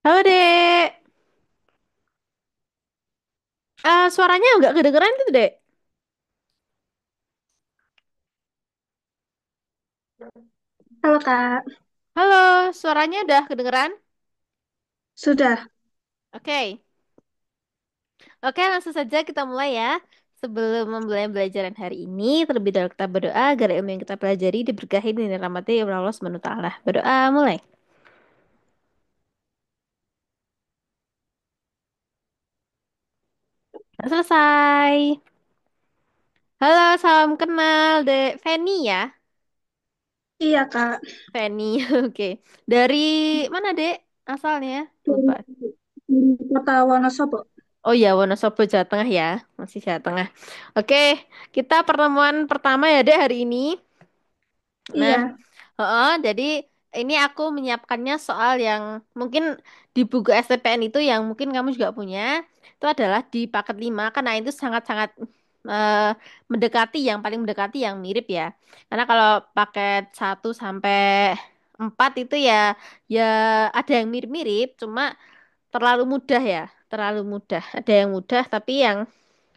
Halo Dek. Suaranya nggak kedengeran gitu Dek. Halo Kak, Halo, suaranya udah kedengeran? sudah. Oke. Oke, langsung saja kita mulai ya. Sebelum memulai pembelajaran hari ini, terlebih dahulu kita berdoa agar ilmu yang kita pelajari diberkahi dan dirahmati oleh Allah Subhanahu wa taala. Berdoa mulai. Nah, selesai. Halo, salam kenal Dek Feni ya. Iya Kak, Feni, oke. Dari mana Dek? Asalnya? dari Lupa. kota Wonosobo. Oh iya, Wonosobo, Jawa Tengah ya. Masih Jawa Tengah. Oke, kita pertemuan pertama ya Dek hari ini. Nah, Iya, jadi ini aku menyiapkannya soal yang mungkin di buku STPN itu yang mungkin kamu juga punya. Itu adalah di paket 5 karena itu sangat-sangat eh, mendekati yang paling mendekati yang mirip ya. Karena kalau paket 1 sampai 4 itu ya ada yang mirip-mirip, cuma terlalu mudah ya. Terlalu mudah. Ada yang mudah tapi yang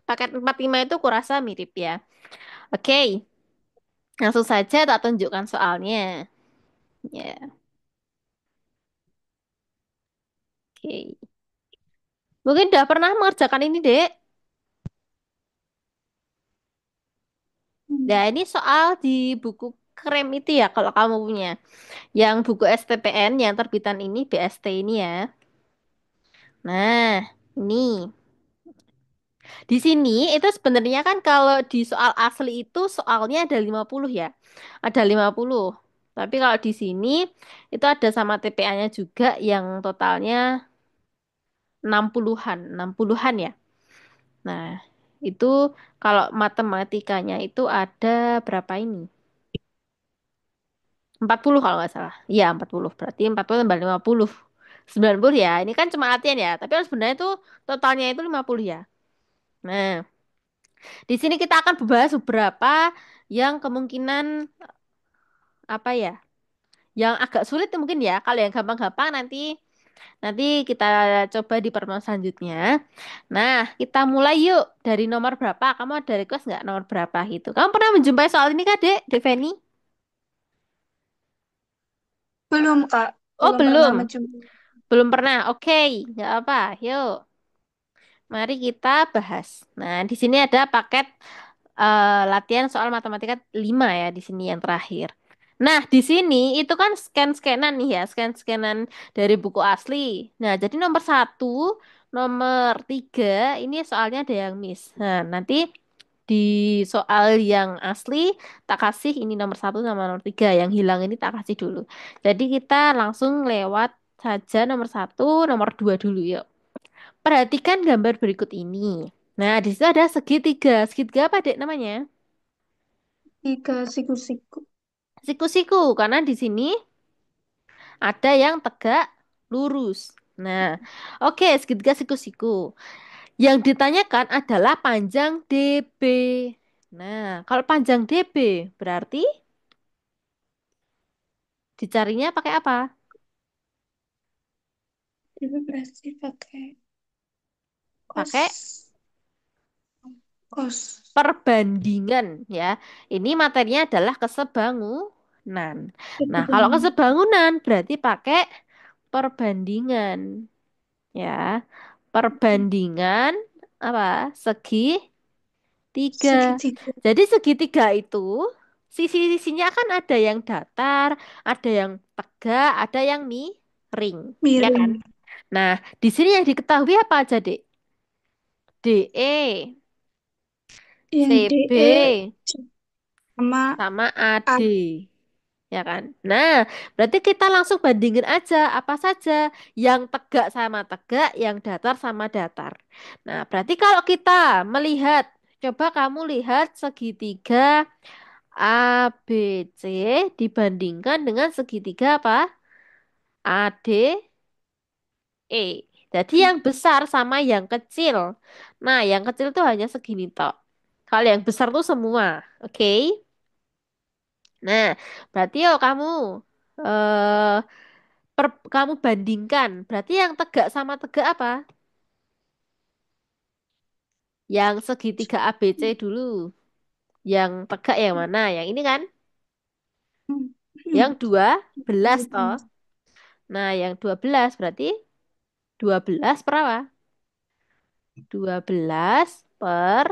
paket 4 5 itu kurasa mirip ya. Oke, langsung saja tak tunjukkan soalnya. Ya. Oke. Mungkin udah pernah mengerjakan ini, Dek. hmm, Nah, ini soal di buku krem itu ya, kalau kamu punya. Yang buku STPN, yang terbitan ini, BST ini ya. Nah, ini. Di sini, itu sebenarnya kan kalau di soal asli itu soalnya ada 50 ya. Ada 50. Tapi kalau di sini, itu ada sama TPA-nya juga yang totalnya 60-an. 60-an ya. Nah, itu kalau matematikanya itu ada berapa ini? 40 kalau nggak salah. Iya, 40. Berarti 40 tambah 50. 90 ya. Ini kan cuma latihan ya. Tapi kan sebenarnya itu totalnya itu 50 ya. Nah, di sini kita akan membahas beberapa yang kemungkinan apa ya? Yang agak sulit mungkin ya. Kalau yang gampang-gampang nanti kita coba di pertemuan selanjutnya. Nah, kita mulai yuk. Dari nomor berapa? Kamu ada request nggak nomor berapa gitu? Kamu pernah menjumpai soal ini kak, Dek Feni? belum Kak, Oh, belum pernah belum. mencoba. Belum pernah. Oke, nggak apa. Yuk. Mari kita bahas. Nah, di sini ada paket latihan soal matematika 5 ya di sini yang terakhir. Nah, di sini itu kan scan-scanan nih ya, scan-scanan dari buku asli. Nah, jadi nomor 3 ini soalnya ada yang miss. Nah, nanti di soal yang asli tak kasih ini nomor 1 sama nomor 3. Yang hilang ini tak kasih dulu. Jadi kita langsung lewat saja nomor 1, nomor 2 dulu yuk. Perhatikan gambar berikut ini. Nah, di situ ada segitiga. Segitiga apa, Dek, namanya? Tiga siku-siku. Siku-siku, karena di sini ada yang tegak lurus. Nah, oke, segitiga siku-siku. Yang ditanyakan adalah panjang DB. Nah, kalau panjang DB berarti dicarinya pakai apa? Itu berarti pakai Pakai kos, kos. perbandingan ya. Ini materinya adalah kesebangunan. Nah, Itu kalau kesebangunan berarti pakai perbandingan ya. Perbandingan apa? Segitiga. segitiga Jadi segitiga itu sisi-sisinya kan ada yang datar, ada yang tegak, ada yang miring, ya kan? miring. Nah, di sini yang diketahui apa aja, Dek? DE, Yang DE CB, sama sama A. AD. Ya kan? Nah, berarti kita langsung bandingin aja apa saja yang tegak sama tegak, yang datar sama datar. Nah, berarti kalau kita melihat, coba kamu lihat segitiga ABC dibandingkan dengan segitiga apa? ADE. Jadi yang besar sama yang kecil. Nah, yang kecil tuh hanya segini tok. Kalau yang besar tuh semua, oke? Nah, berarti yo kamu eh kamu bandingkan. Berarti yang tegak sama tegak apa? Yang segitiga ABC dulu. Yang tegak yang mana? Yang ini kan? Hmm. Yang Hmm. 12 toh. Hmm. Nah, yang 12 berarti 12 per apa? 12 per,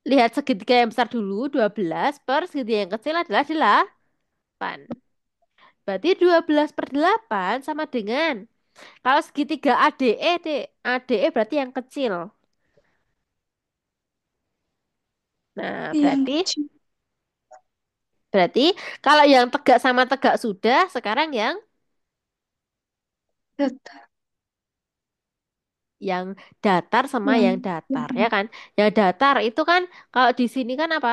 lihat segitiga yang besar dulu, 12 per segitiga yang kecil adalah 8. Berarti 12 per 8 sama dengan, kalau segitiga ADE, Dek, ADE berarti yang kecil. Nah, Yang berarti kecil. berarti kalau yang tegak sama tegak sudah, sekarang Data. yang datar sama Yang yang datar ya kan? Yang datar itu kan kalau di sini kan apa?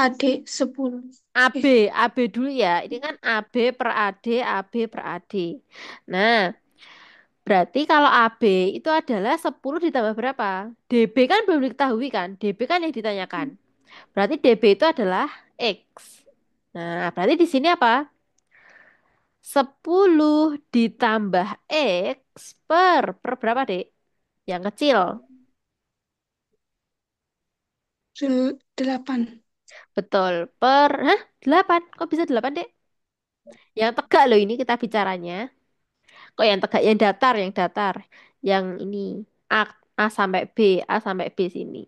adik 10. AB, Eh, AB dulu ya. Ini kan AB per AD, AB per AD. Nah, berarti kalau AB itu adalah 10 ditambah berapa? DB kan belum diketahui kan? DB kan yang ditanyakan. Berarti DB itu adalah X. Nah, berarti di sini apa? 10 ditambah X per berapa, Dek? Yang kecil. 8. Betul. Per, hah? 8. Kok bisa 8, Dek? Yang tegak loh ini kita bicaranya. Kok yang tegak? Yang datar, yang datar. Yang ini. A, A sampai B, A sampai B sini.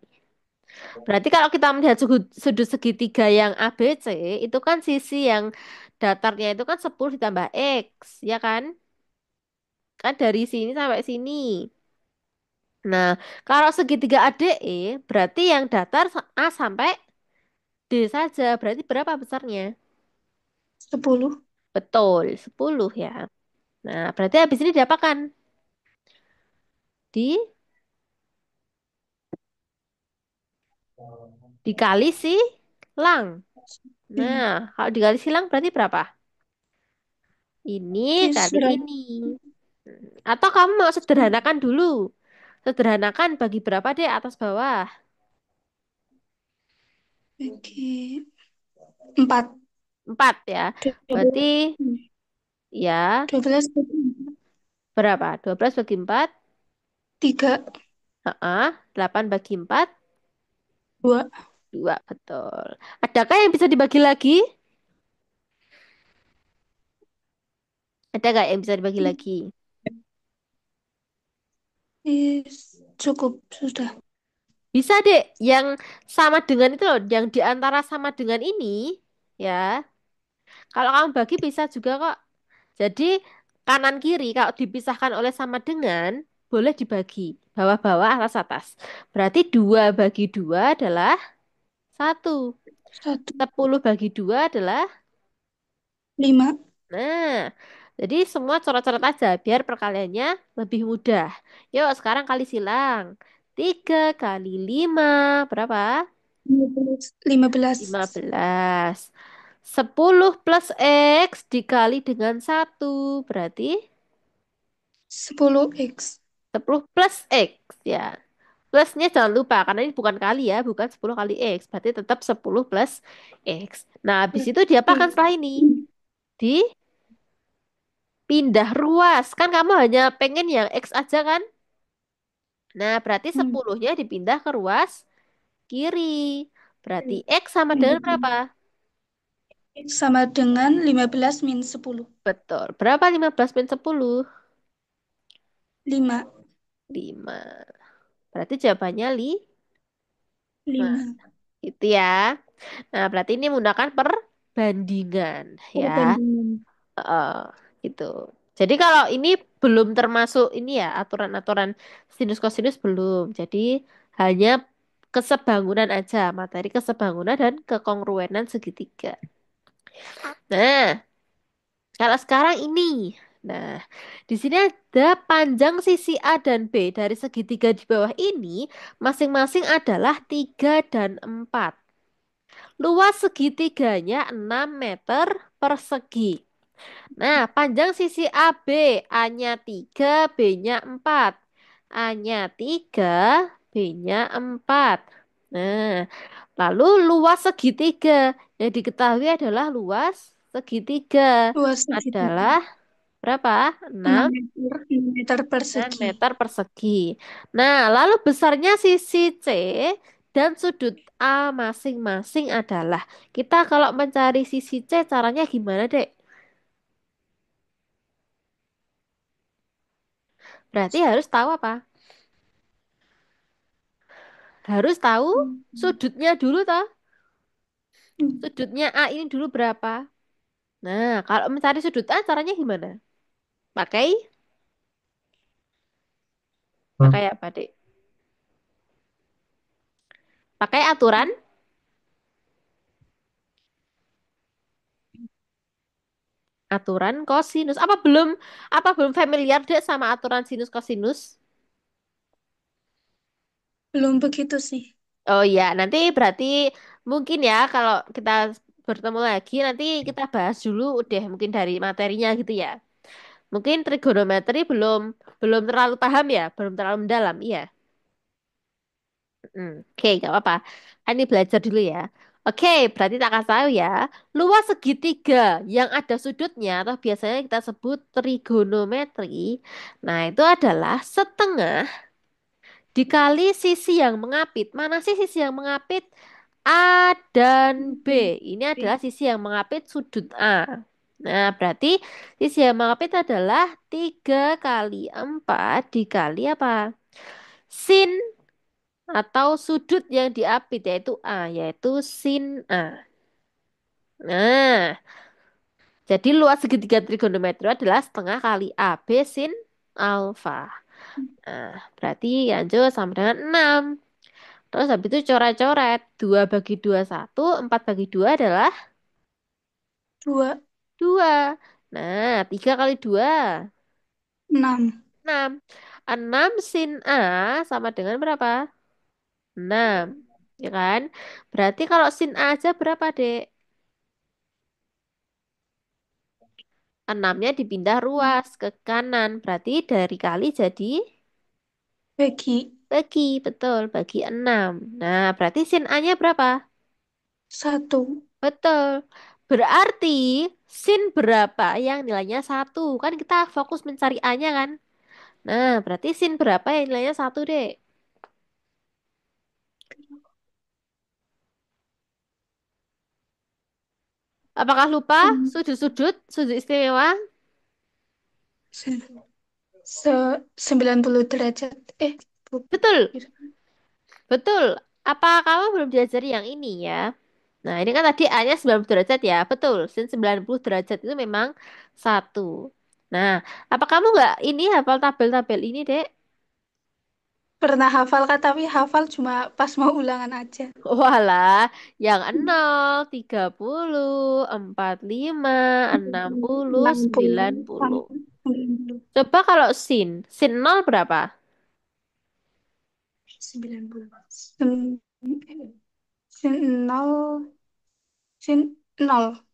Berarti kalau kita melihat sudut segitiga yang ABC, itu kan sisi yang datarnya itu kan 10 ditambah X, ya kan? Kan dari sini sampai sini. Nah, kalau segitiga ADE, berarti yang datar A sampai D saja. Berarti berapa besarnya? 10. Betul, 10 ya. Nah, berarti habis ini diapakan? Di dikali silang. Ya. Nah, kalau dikali silang berarti berapa? Ini kali Isra. ini. Atau kamu mau sederhanakan dulu? Sederhanakan bagi berapa deh atas bawah? Bagi 4. 4 ya. Berarti 12. ya 12 berapa? 12 bagi 4. 3. 8 bagi 4. 2. 2, betul. Adakah yang bisa dibagi lagi? Ada nggak yang bisa dibagi lagi? Cukup sudah. Bisa deh. Yang sama dengan itu loh. Yang di antara sama dengan ini. Ya. Kalau kamu bagi bisa juga kok. Jadi kanan kiri kalau dipisahkan oleh sama dengan. Boleh dibagi. Bawah-bawah, atas-atas. Berarti 2 bagi 2 adalah 1. 1. 10 bagi 2 adalah. 5. Nah, jadi semua coret-coret aja biar perkaliannya lebih mudah. Yuk, sekarang kali silang. 3 kali 5 berapa? 15. 15. 15. 10 plus X dikali dengan 1 berarti 10x. 10 plus X ya. Plusnya jangan lupa karena ini bukan kali ya, bukan 10 kali X. Berarti tetap 10 plus X. Nah, habis itu diapakan setelah ini? Dipindah ruas. Kan kamu hanya pengen yang X aja kan? Nah, berarti Hmm. 10-nya dipindah ke ruas kiri. Berarti X sama dengan berapa? Sama dengan 15 min 10. Betul. Berapa 15 min 10? 5. 5. Berarti jawabannya 5. 5. Itu ya. Nah, berarti ini menggunakan perbandingan ya. Perbandingan. Heeh, gitu. Jadi kalau ini belum termasuk ini ya, aturan-aturan sinus kosinus belum. Jadi hanya kesebangunan aja, materi kesebangunan dan kekongruenan segitiga. Nah, kalau sekarang ini. Nah, di sini ada panjang sisi A dan B dari segitiga di bawah ini masing-masing adalah 3 dan 4. Luas segitiganya 6 meter persegi. Nah, panjang sisi AB, A-nya 3, B-nya 4. A-nya 3, B-nya 4. Nah, lalu luas segitiga yang diketahui adalah luas. segitiga Luas segitiga. adalah berapa? 6 enam meter, 6 meter persegi. meter persegi. Nah, lalu besarnya sisi C dan sudut A masing-masing adalah. Kita kalau mencari sisi C caranya gimana, Dek? Berarti harus tahu apa? Harus tahu Hmm. sudutnya dulu toh. Sudutnya A ini dulu berapa? Nah, kalau mencari sudut A caranya gimana? Pakai pakai apa, Dek? Pakai aturan aturan kosinus. Apa belum familiar, Dek, sama aturan sinus kosinus? Belum begitu sih. Oh iya, nanti berarti mungkin ya kalau kita bertemu lagi nanti kita bahas dulu deh mungkin dari materinya gitu ya. Mungkin trigonometri belum belum terlalu paham ya, belum terlalu mendalam, iya. Oke, nggak apa-apa. Ini belajar dulu ya. Oke, berarti tak kasih tahu ya. Luas segitiga yang ada sudutnya atau biasanya kita sebut trigonometri. Nah, itu adalah setengah dikali sisi yang mengapit. Mana sih sisi yang mengapit? A dan B. Ini adalah sisi yang mengapit sudut A. Nah, berarti sisi yang mengapit adalah 3 kali 4 dikali apa? Sin atau sudut yang diapit yaitu A, yaitu sin A. Nah, jadi luas segitiga trigonometri adalah setengah kali AB sin alfa. Nah, berarti lanjut sama dengan 6. Terus habis itu coret-coret. 2 bagi 2 1, 4 bagi 2 adalah 2, 2. Nah, 3 kali 2, 6. 6. 6 sin A sama dengan berapa? 6. Ya kan? Berarti kalau sin A aja berapa, Dek? 6-nya dipindah ruas ke kanan. Berarti dari kali jadi Bagi bagi. Betul, bagi 6. Nah, berarti sin A-nya berapa? 1. Betul. Berarti sin berapa yang nilainya 1? Kan kita fokus mencari A-nya kan? Nah, berarti sin berapa yang nilainya 1, Dek? Apakah lupa sudut-sudut, sudut istimewa? Se 90 derajat. Betul, Bukan. betul. Apa kamu belum diajari yang ini ya? Nah, ini kan tadi A-nya 90 derajat ya. Betul, sin 90 derajat itu memang 1. Nah, apa kamu nggak ini hafal tabel-tabel ini, Dek? Pernah hafal kak, tapi hafal cuma pas mau ulangan aja. Walah, yang 0, 30, 45, 60, 60 90. sampai 90. Coba kalau sin 0 berapa? 90. Sin 0. Sin 0.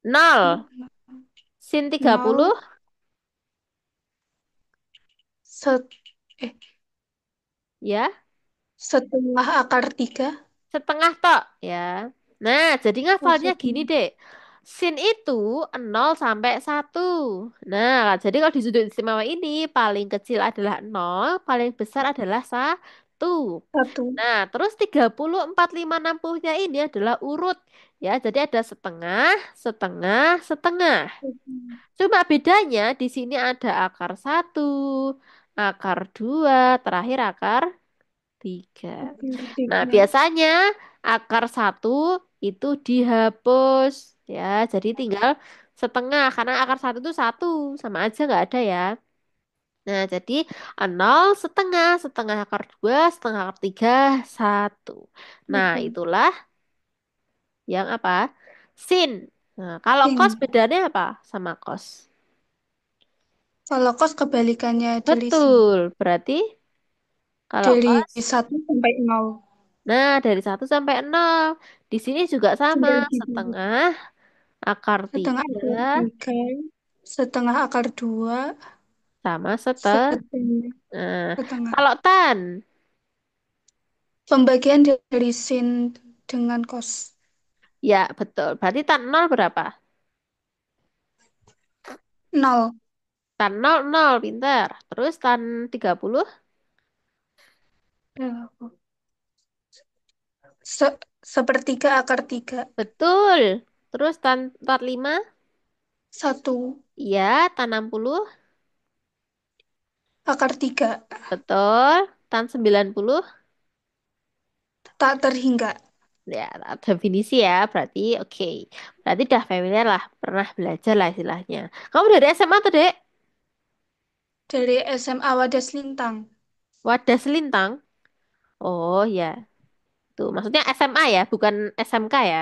0. Sin 30, 0. Set, eh, ya, setengah akar 3. setengah tok, ya. Nah, jadi Oh, ngafalnya gini, setengah. Dek. Sin itu 0 sampai 1. Nah, jadi kalau di sudut istimewa ini paling kecil adalah 0, paling besar adalah 1. 1. Nah, terus 30, 4, 5, 60-nya ini adalah urut. Ya, jadi ada setengah, setengah, setengah. Cuma bedanya di sini ada akar 1, akar 2, terakhir akar 3. Akar Nah, 3. biasanya akar 1 itu dihapus. Ya, jadi tinggal setengah. Karena akar 1 itu 1. Sama aja nggak ada ya. Nah, jadi 0 setengah, setengah akar 2, setengah akar 3, 1. Nah, Oke. itulah yang apa? Sin. Nah, kalau cos Sin. bedanya apa sama cos? Kalau kos kebalikannya dari sin. Betul. Berarti kalau Dari cos, 1 sampai 0. nah dari 1 sampai 0. Di sini juga sama, Sudah gitu. setengah akar Setengah 3 akar 3. Setengah akar 2. sama Setengah. Nah, Setengah. kalau tan, Pembagian dari sin dengan kos. ya betul. Berarti tan 0 berapa? Nol. Tan nol nol, pinter. Terus tan 30 Se sepertiga akar tiga. betul. Terus tan 45 Satu iya, tan 60 akar tiga. betul. Tan 90 Tak terhingga. ya, definisi ya, berarti oke. Berarti udah familiar lah, pernah belajar lah istilahnya. Kamu dari SMA tuh, Dek? Dari SMA Wadas Lintang. Wadah selintang? Oh ya, tuh maksudnya SMA ya, bukan SMK ya?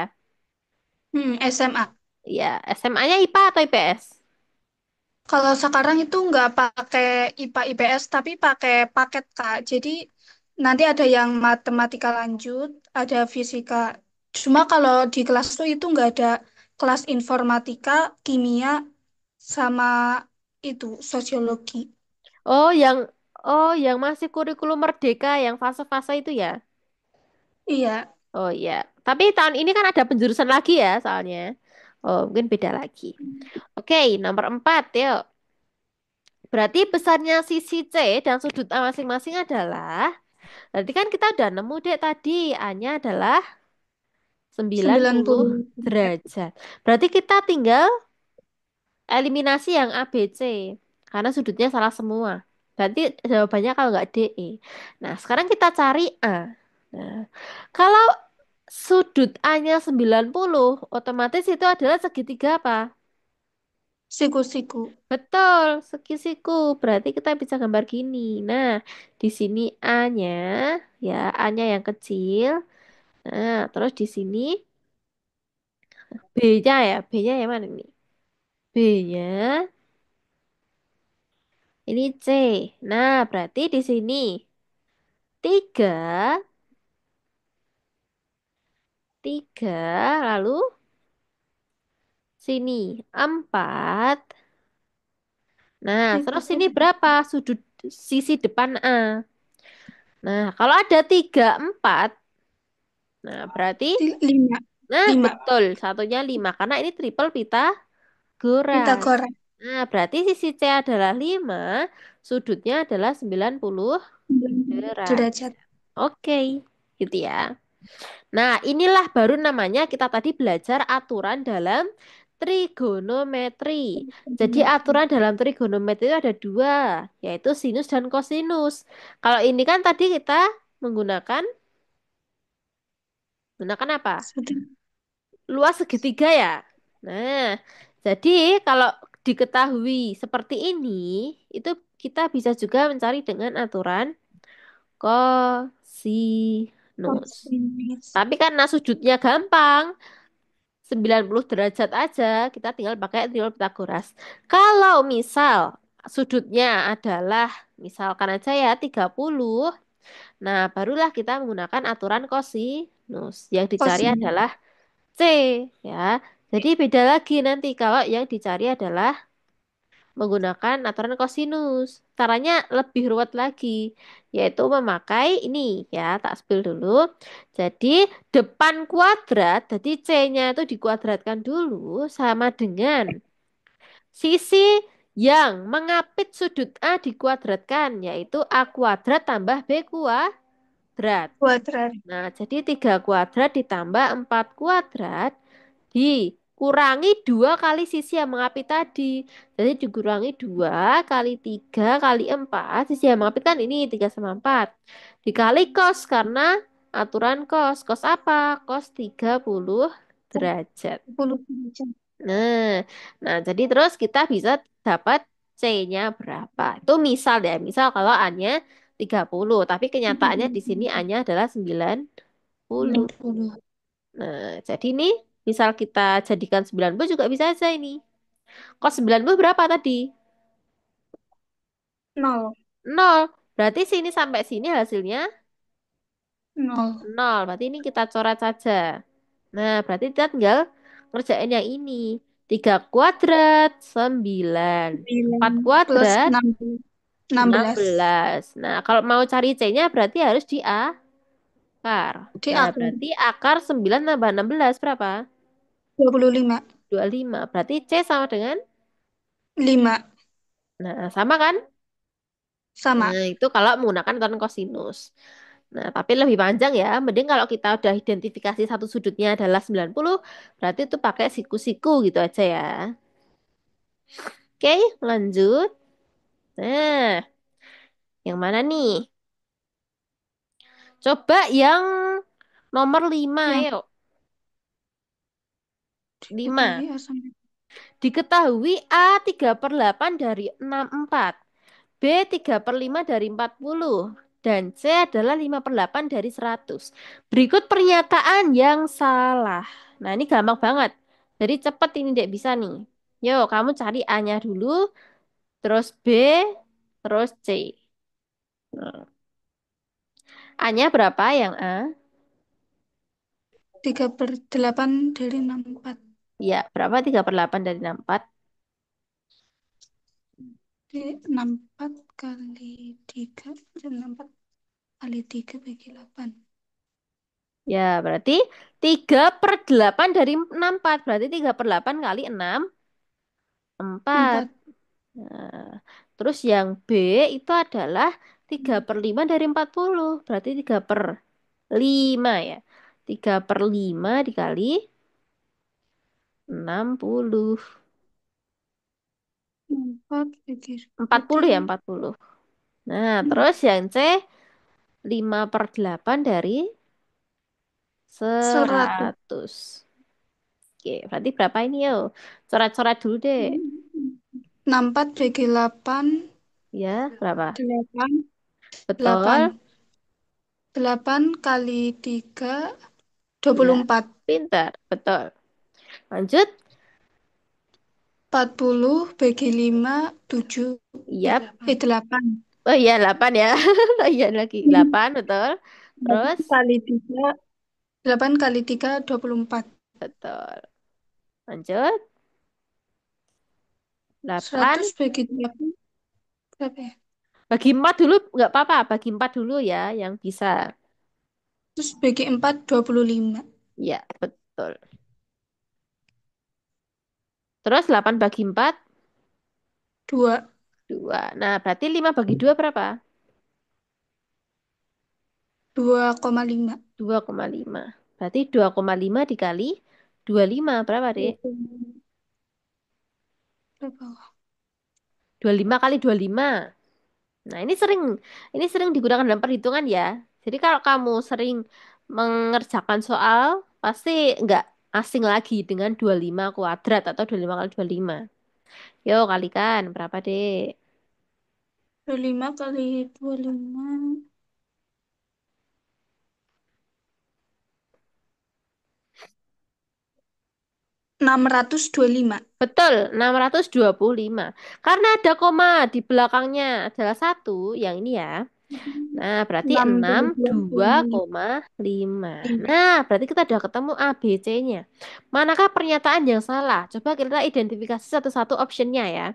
SMA. Iya, SMA-nya IPA atau IPS? Kalau sekarang itu nggak pakai IPA IPS, tapi pakai paket Kak. Jadi nanti ada yang matematika lanjut, ada fisika. Cuma kalau di kelas tuh itu nggak ada kelas informatika, kimia, sama itu sosiologi. Oh, yang masih kurikulum merdeka yang fase-fase itu ya? Iya, Oh iya. Tapi tahun ini kan ada penjurusan lagi ya soalnya. Oh, mungkin beda lagi. Oke, nomor 4 yuk. Berarti besarnya sisi C dan sudut A masing-masing adalah, berarti kan kita udah nemu dek tadi, A-nya adalah sembilan sembilan puluh puluh derajat. Berarti kita tinggal eliminasi yang A, B, C. Karena sudutnya salah semua. Berarti jawabannya kalau nggak D, E. Nah, sekarang kita cari A. Nah, kalau sudut A-nya 90, otomatis itu adalah segitiga apa? Siku-siku. Betul, segisiku. Berarti kita bisa gambar gini. Nah, di sini A-nya, ya A-nya yang kecil. Nah, terus di sini B-nya ya. B-nya yang mana nih? B-nya ini C. Nah, berarti di sini 3, 3, lalu sini 4. Nah, terus Itu sini berapa sudut sisi depan A? Nah, kalau ada 3, 4, nah berarti, lima. nah Lima. betul, satunya 5. Karena ini triple Pitagoras. Pitagoras. Nah, berarti sisi C adalah 5, sudutnya adalah 90 Derajat. derajat. Oke, gitu ya. Nah, inilah baru namanya kita tadi belajar aturan dalam trigonometri. Jadi aturan dalam trigonometri itu ada dua, yaitu sinus dan kosinus. Kalau ini kan tadi kita menggunakan menggunakan apa? Satu. Luas segitiga ya. Nah, jadi kalau diketahui seperti ini, itu kita bisa juga mencari dengan aturan kosinus. Kosinus. Tapi karena sudutnya gampang, 90 derajat aja, kita tinggal pakai triol Pitagoras. Kalau misal sudutnya adalah, misalkan aja ya 30, nah barulah kita menggunakan aturan kosinus. Yang dicari Kosinus. adalah C, ya. Jadi beda lagi nanti kalau yang dicari adalah menggunakan aturan kosinus. Caranya lebih ruwet lagi, yaitu memakai ini ya, tak spill dulu. Jadi depan kuadrat, jadi C-nya itu dikuadratkan dulu sama dengan sisi yang mengapit sudut A dikuadratkan, yaitu A kuadrat tambah B kuadrat. Kuadrat. Nah, jadi 3 kuadrat ditambah 4 kuadrat dikurangi 2 kali sisi yang mengapit tadi. Jadi dikurangi 2 kali 3 kali 4. Sisi yang mengapit kan ini 3 sama 4. Dikali cos karena aturan cos. Cos apa? Cos 30 derajat. 10 derajat. Nah, jadi terus kita bisa dapat C-nya berapa. Itu misal ya. Misal kalau A-nya 30. Tapi kenyataannya di sini A-nya adalah 90. 90. Nah, jadi ini misal kita jadikan 90 juga bisa aja ini. Kos 90 berapa tadi? Nol. Nol. Berarti sini sampai sini hasilnya Nol. nol. Berarti ini kita coret saja. Nah, berarti kita tinggal ngerjain yang ini. 3 kuadrat, 9. 9 4 plus kuadrat, 6. 16. 16. Nah, kalau mau cari C-nya berarti harus diakar. Di Nah, akar. berarti akar 9 tambah 16 berapa? 25. 25. Berarti C sama dengan 5. Nah, sama kan? Sama. Nah, itu kalau menggunakan tan kosinus. Nah, tapi lebih panjang ya. Mending kalau kita udah identifikasi satu sudutnya adalah 90, berarti itu pakai siku-siku gitu aja ya. Oke, lanjut. Nah, yang mana nih? Coba yang nomor 5, Yang yuk. 5. diketahui asam. Diketahui A 3/8 dari 64, B 3/5 dari 40, dan C adalah 5/8 dari 100. Berikut pernyataan yang salah. Nah, ini gampang banget. Jadi cepet ini Dek bisa nih. Yuk, kamu cari A-nya dulu, terus B, terus C. Nah, A-nya berapa yang A? 3/8 dari 64. Ya, berapa 3/8 dari 64? Jadi 64 kali 3. 64 kali 3 bagi 8. Ya, berarti 3/8 dari 64. Berarti 3/8 kali 6, 4. 4. Nah, terus yang B itu adalah 3/5 dari 40. Berarti 3/5 ya. 3/5 dikali 60. 4 bagi Empat berarti puluh ya, 40. Nah, terus yang C 5/8 dari 100. 100. Oke, berarti berapa ini yo? Coret-coret dulu deh. 64 bagi 8. Ya, berapa? 8. 8. Betul. 8 kali 3. Ya, 24. pintar. Betul. Lanjut. 40 bagi 5. 7. Iya. 8. Oh iya, 8 ya. Oh iya lagi. 8, betul. 8 Terus, kali 3. 8 kali 3. 24. betul. Lanjut. 8. 100 bagi 8. Berapa ya? Bagi 4 dulu, nggak apa-apa. Bagi 4 dulu ya, yang bisa. 100 bagi 4. 25. Ya, betul. Terus 8 bagi 4, 2. 2. Nah, berarti 5 bagi 2 berapa? 2,5. 2,5. Berarti 2,5 dikali 25. Berapa, Dek? Berapa? 25 kali 25. Nah, ini sering digunakan dalam perhitungan ya. Jadi kalau kamu sering mengerjakan soal, pasti nggak asing lagi dengan 25 kuadrat atau 25 kali 25. Yo, kalikan berapa, Dek? 25 kali 25. 625. Betul, 625. Karena ada koma di belakangnya adalah satu, yang ini ya. Nah, berarti enam enam puluh dua dua koma koma lima. lima Nah, berarti kita udah ketemu A, B, C-nya. Manakah pernyataan yang salah? Coba kita identifikasi satu-satu optionnya ya.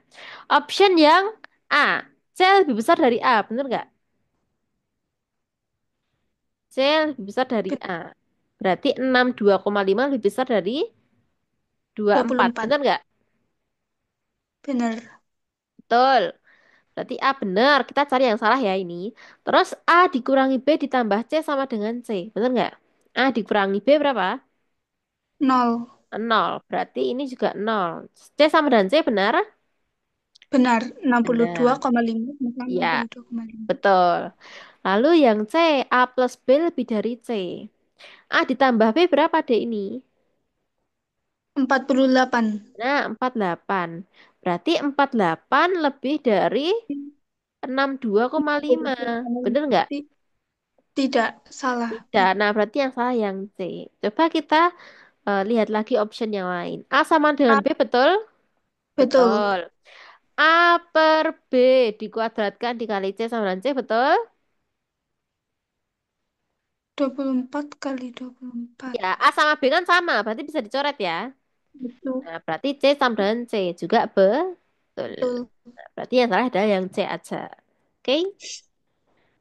Option yang A, C lebih besar dari A, bener nggak? C lebih besar dari A. Berarti 62,5 lebih besar dari dua puluh empat, 24. bener nggak? Benar. Betul. Berarti A benar. Kita cari yang salah ya ini. Terus A dikurangi B ditambah C sama dengan C, bener nggak? A dikurangi B berapa? Nol. Nol. Berarti ini juga nol. C sama dengan C benar? Benar. Enam puluh dua Benar. koma lima maka enam Ya, puluh dua koma lima. betul. Lalu yang C, A plus B lebih dari C. A ditambah B berapa deh ini? 48. Nah, 48. Berarti 48 lebih dari 62,5. Bener nggak? Tidak salah. Tidak. Nah, berarti yang salah yang C. Coba kita lihat lagi option yang lain. A sama dengan A, B, betul? betul. Betul. A per B dikuadratkan dikali C sama dengan C, betul? 24 kali 24. Ya, A sama B kan sama, berarti bisa dicoret ya. Betul. Nah, berarti C sama dengan C juga betul. Betul. Nah, berarti yang salah adalah yang C aja. Oke,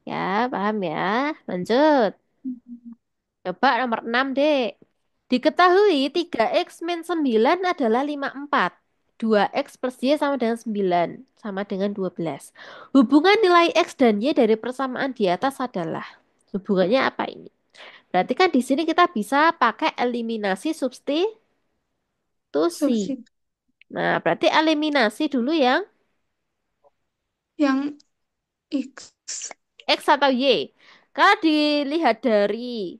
ya paham ya. Lanjut. Coba nomor 6 dek. Diketahui 3x min 9 adalah 54. 2x plus y sama dengan 9, sama dengan 12. Hubungan nilai x dan y dari persamaan di atas adalah. Hubungannya apa ini? Berarti kan di sini kita bisa pakai eliminasi substitusi. Substitut Nah, berarti eliminasi dulu yang yang X. x atau y. Kalau dilihat dari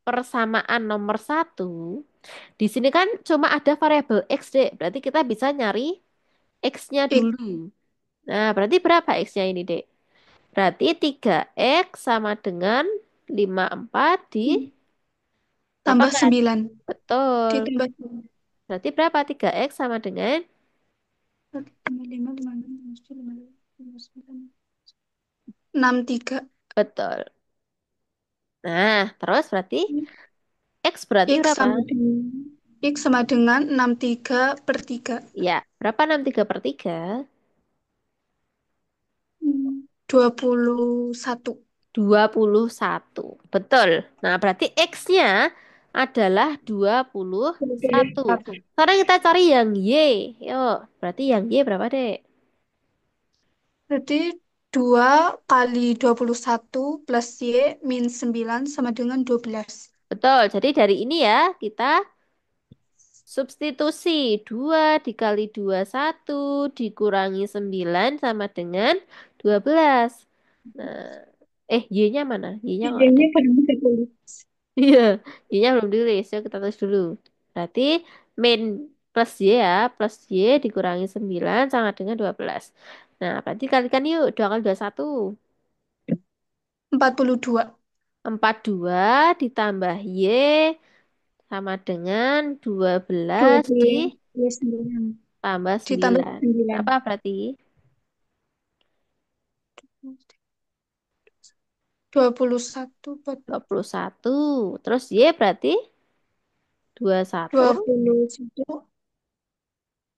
persamaan nomor satu, di sini kan cuma ada variabel x, Dek. Berarti kita bisa nyari x-nya X dulu. Nah, berarti berapa x-nya ini, Dek? Berarti 3x sama dengan 54 tambah ditambahkan. 9. Betul. Ditambah Berarti berapa? 3x sama dengan 5, 5, 6, 63. betul. Nah, terus berarti x berarti X berapa? sama dengan X sama dengan 63/3. Ya, berapa 63/3? 21. 21. Betul. Nah, berarti X-nya adalah 21. 21. Sekarang kita cari yang Y. Yuk, berarti yang Y berapa, Dek? Berarti 2 kali 21 plus Y min 9 sama dengan 12. Betul. Jadi dari ini ya, kita substitusi 2 dikali 21 dikurangi 9 sama dengan 12. Nah, Y-nya mana? Y-nya nggak ada. Y-nya belum bisa tulis. Iya, Y-nya belum ditulis. Yuk kita tulis dulu. Berarti min plus Y ya. Plus Y dikurangi 9 sama dengan 12. Nah, berarti kalikan yuk. 2 kali 21. 42. 42 ditambah Y sama dengan 12 29. ditambah Ditambah 9. 9. Apa berarti? 21. 21. Terus Y berarti 21 21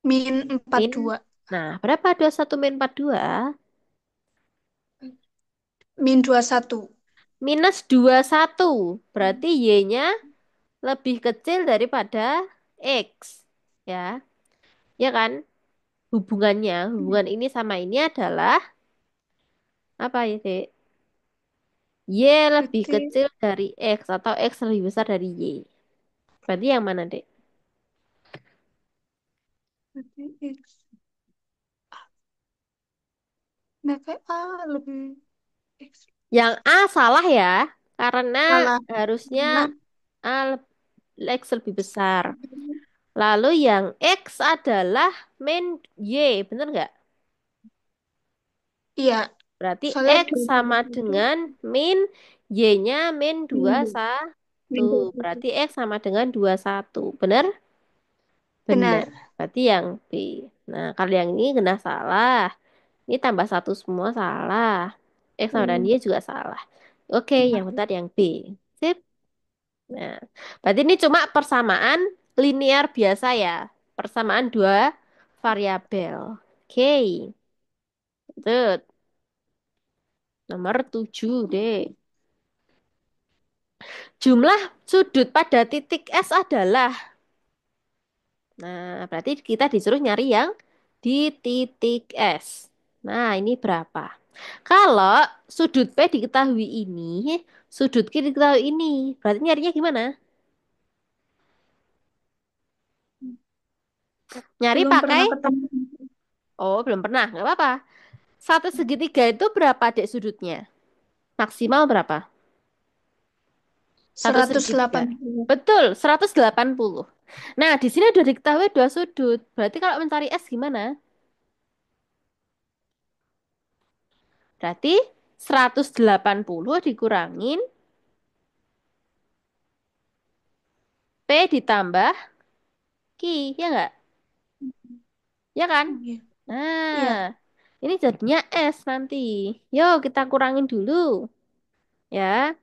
min min. 42. Nah, berapa 21 min 42? Min 21. Minus 21. Berarti Y-nya lebih kecil daripada X. Ya, ya kan? Hubungan ini sama ini adalah apa ya, Dek? Y lebih Berarti, kecil dari X atau X lebih besar dari Y. Berarti yang mana, Dek? berarti X. Nah, kayak A lebih X. Yang A salah ya, karena Salah. harusnya Nah, A X lebih besar. Lalu yang X adalah min Y, bener nggak? iya. Berarti Soalnya X sama 21 dengan min Y-nya min dua min satu. min 21. Berarti X sama dengan 21. Bener? Bener. Benar. Berarti yang B. Nah, kalau yang ini kena salah. Ini tambah satu semua salah. X sama dengan Hmm. Y juga salah. Oke, yang benar yang B. Sip. Nah, berarti ini cuma persamaan linear biasa ya. Persamaan dua variabel. Oke, itu nomor 7 deh. Jumlah sudut pada titik S adalah. Nah, berarti kita disuruh nyari yang di titik S. Nah, ini berapa? Kalau sudut P diketahui ini, sudut Q diketahui ini. Berarti nyarinya gimana? Nyari Belum pakai, pernah ketemu. oh belum pernah, nggak apa-apa. Satu segitiga itu berapa dek sudutnya? Maksimal berapa? Satu segitiga. 180. Betul, 180. Nah, di sini udah diketahui dua sudut. Berarti kalau mencari S gimana? Berarti 180 dikurangin P ditambah Q, ya nggak? Ya kan? Oh, iya. Nah, Iya. ini jadinya S nanti. Yuk kita kurangin dulu. Ya.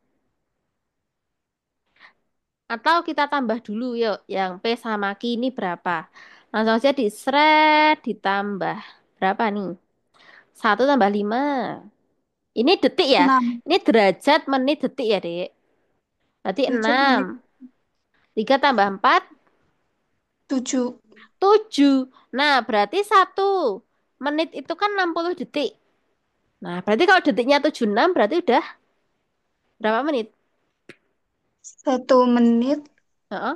Atau kita tambah dulu yuk. Yang P sama Q ini berapa? Langsung aja di seret ditambah. Berapa nih? 1 tambah 5. Ini detik ya. 6. Ini derajat menit detik ya, Dek. Berarti Derajat 6. menit. 3 tambah 4. 7. 7. Nah, berarti 1 menit itu kan 60 detik. Nah, berarti kalau detiknya 76 berarti udah berapa menit? 1 menit Heeh,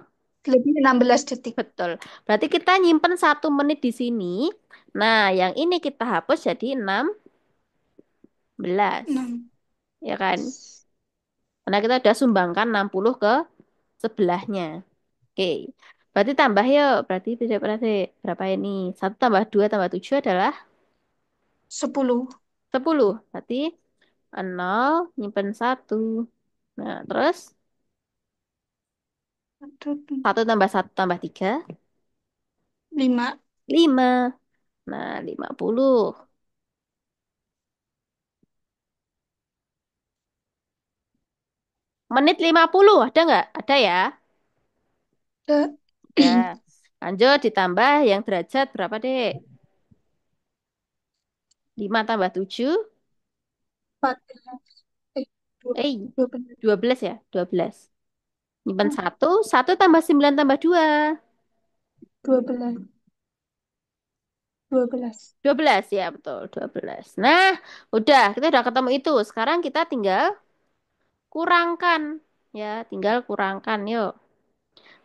lebih 16 detik. betul. Berarti kita nyimpen 1 menit di sini. Nah, yang ini kita hapus jadi 16. Enam. Ya kan? Karena kita udah sumbangkan 60 ke sebelahnya. Oke. Berarti tambah yuk. Berarti berapa ini? 1 tambah 2 tambah 7 adalah 10. 10. Berarti 0 nyimpen 1. Nah, terus 1 tambah 1 tambah 3 5. 5. Nah, 50. Menit 50 ada nggak? Ada ya? Ke Ada. Lanjut ditambah yang derajat berapa, Dek? 5 tambah 7. 14. Dua, Eh, 12. 12 ya? 12. Nyimpen Ah, 1. 1 tambah 9 tambah 2. 12. 12. 12 ya, betul. 12. Nah, kita udah ketemu itu. Sekarang kita tinggal kurangkan. Ya, tinggal kurangkan. Yuk.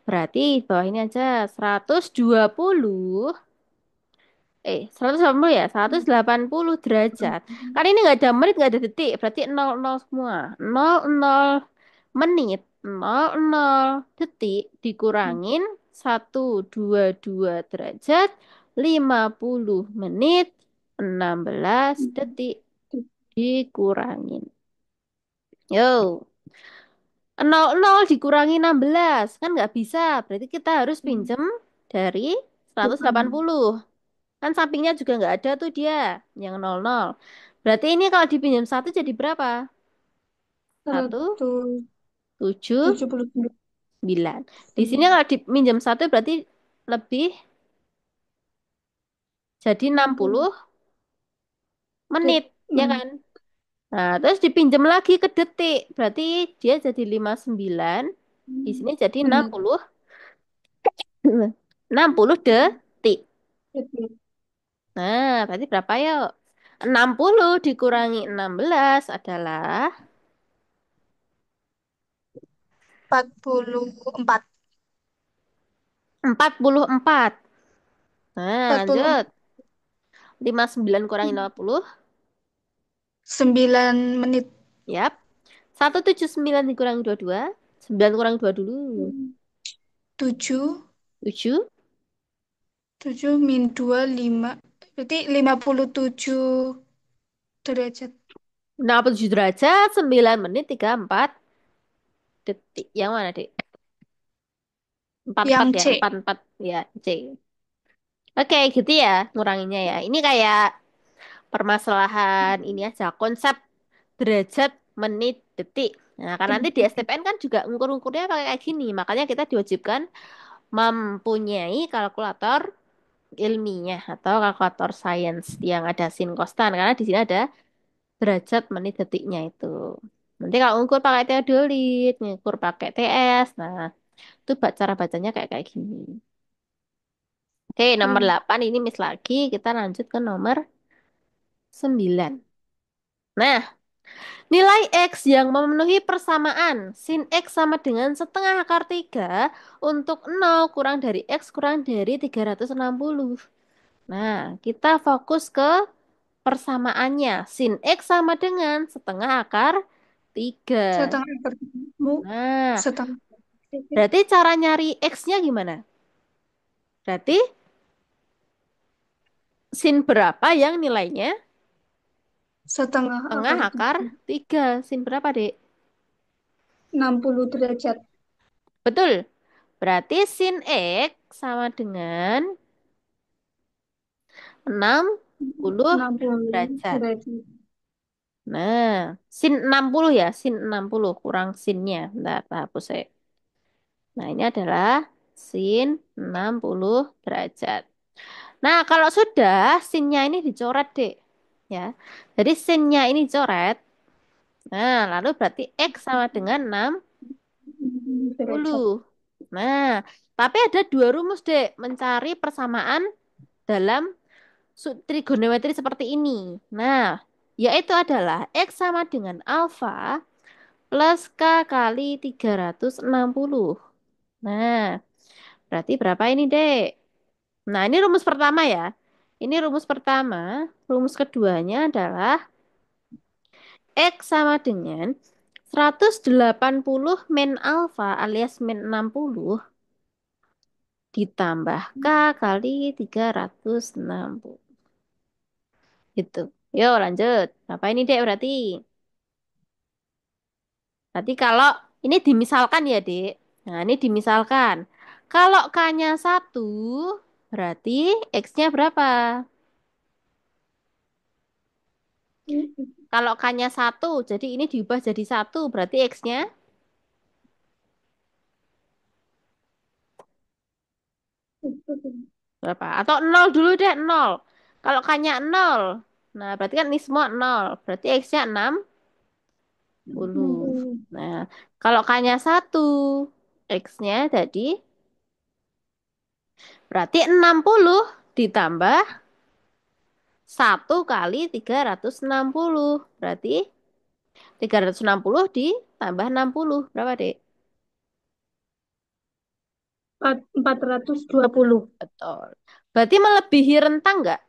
Berarti bawah ini aja 120. 180 ya, 180 derajat. Kan ini nggak ada menit, nggak ada detik, berarti 00 semua. 00 menit, 00 detik dikurangin 122 derajat, 50 menit, 16 detik dikurangin. Yo, 00 dikurangi 16 kan nggak bisa, berarti kita harus pinjem dari 180. Kan sampingnya juga nggak ada tuh dia, yang 00. Berarti ini kalau dipinjam 1 jadi berapa? 1, 7, 179. 9. Di sini kalau dipinjam 1 berarti lebih, jadi 60 menit, ya kan? Nah, terus dipinjam lagi ke detik. Berarti dia jadi 59. Di sini jadi enam Menit. puluh 60 detik. Nah, berarti berapa yuk? 60 dikurangi 16 adalah 44. 44. Nah, 44. lanjut. 59 kurangi 50. 9 menit. Yap. 179 dikurangi 22. 9 kurangi 2 dulu. 7. 7. 7 min 2 5. Berarti 57 derajat. 67 derajat. 9 menit 34 detik. Yang mana, Dek? 44 Yang ya. C. 44 ya. C. Oke, gitu ya nguranginnya ya. Ini kayak permasalahan ini aja. Konsep derajat, menit, detik. Nah, karena nanti di STPN kan juga ngukur-ngukurnya pakai kayak gini. Makanya kita diwajibkan mempunyai kalkulator ilmiah atau kalkulator sains yang ada sin kostan, karena di sini ada derajat, menit, detiknya itu. Nanti kalau ngukur pakai teodolit, ngukur pakai TS, nah itu cara bacanya kayak kayak gini. Oke, nomor Oke. 8 ini miss lagi. Kita lanjut ke nomor 9. Nah, nilai X yang memenuhi persamaan sin X sama dengan setengah akar 3 untuk 0 kurang dari X kurang dari 360. Nah, kita fokus ke persamaannya. Sin X sama dengan setengah akar 3. Setengah bertemu. Nah, Setengah. berarti cara nyari X-nya gimana? Berarti sin berapa yang nilainya Setengah setengah akar akar 3? Sin berapa, Dek? 60 derajat. Betul. Berarti sin X sama dengan 60 60 derajat. derajat. Nah, sin 60 ya, sin 60 kurang sinnya. Bentar, tak hapus saya. Nah, ini adalah sin 60 derajat. Nah, kalau sudah sinnya ini dicoret, Dek. Ya. Jadi sinnya ini coret. Nah, lalu berarti X sama dengan 60. Derajat. Nah, tapi ada dua rumus, Dek, mencari persamaan dalam trigonometri seperti ini. Nah, yaitu adalah X sama dengan alfa plus K kali 360. Nah, berarti berapa ini, Dek? Nah, ini rumus pertama ya. Ini rumus pertama. Rumus keduanya adalah X sama dengan 180 min alfa alias min 60 ditambah K kali 360. Gitu. Yuk lanjut. Apa ini Dek berarti? Berarti kalau ini dimisalkan ya Dek. Nah ini dimisalkan. Kalau K-nya 1 berarti X-nya berapa? Kalau K-nya 1 jadi ini diubah jadi 1 berarti X-nya berapa? Atau nol dulu deh, nol. Kalau K-nya 0. Nah, berarti kan ini semua nol. Berarti X-nya 60. Nah, kalau K-nya 1, X-nya jadi berarti 60 ditambah 1 kali 360. Berarti 360 ditambah 60. Berapa, Dek? 420. Betul. Berarti melebihi rentang nggak?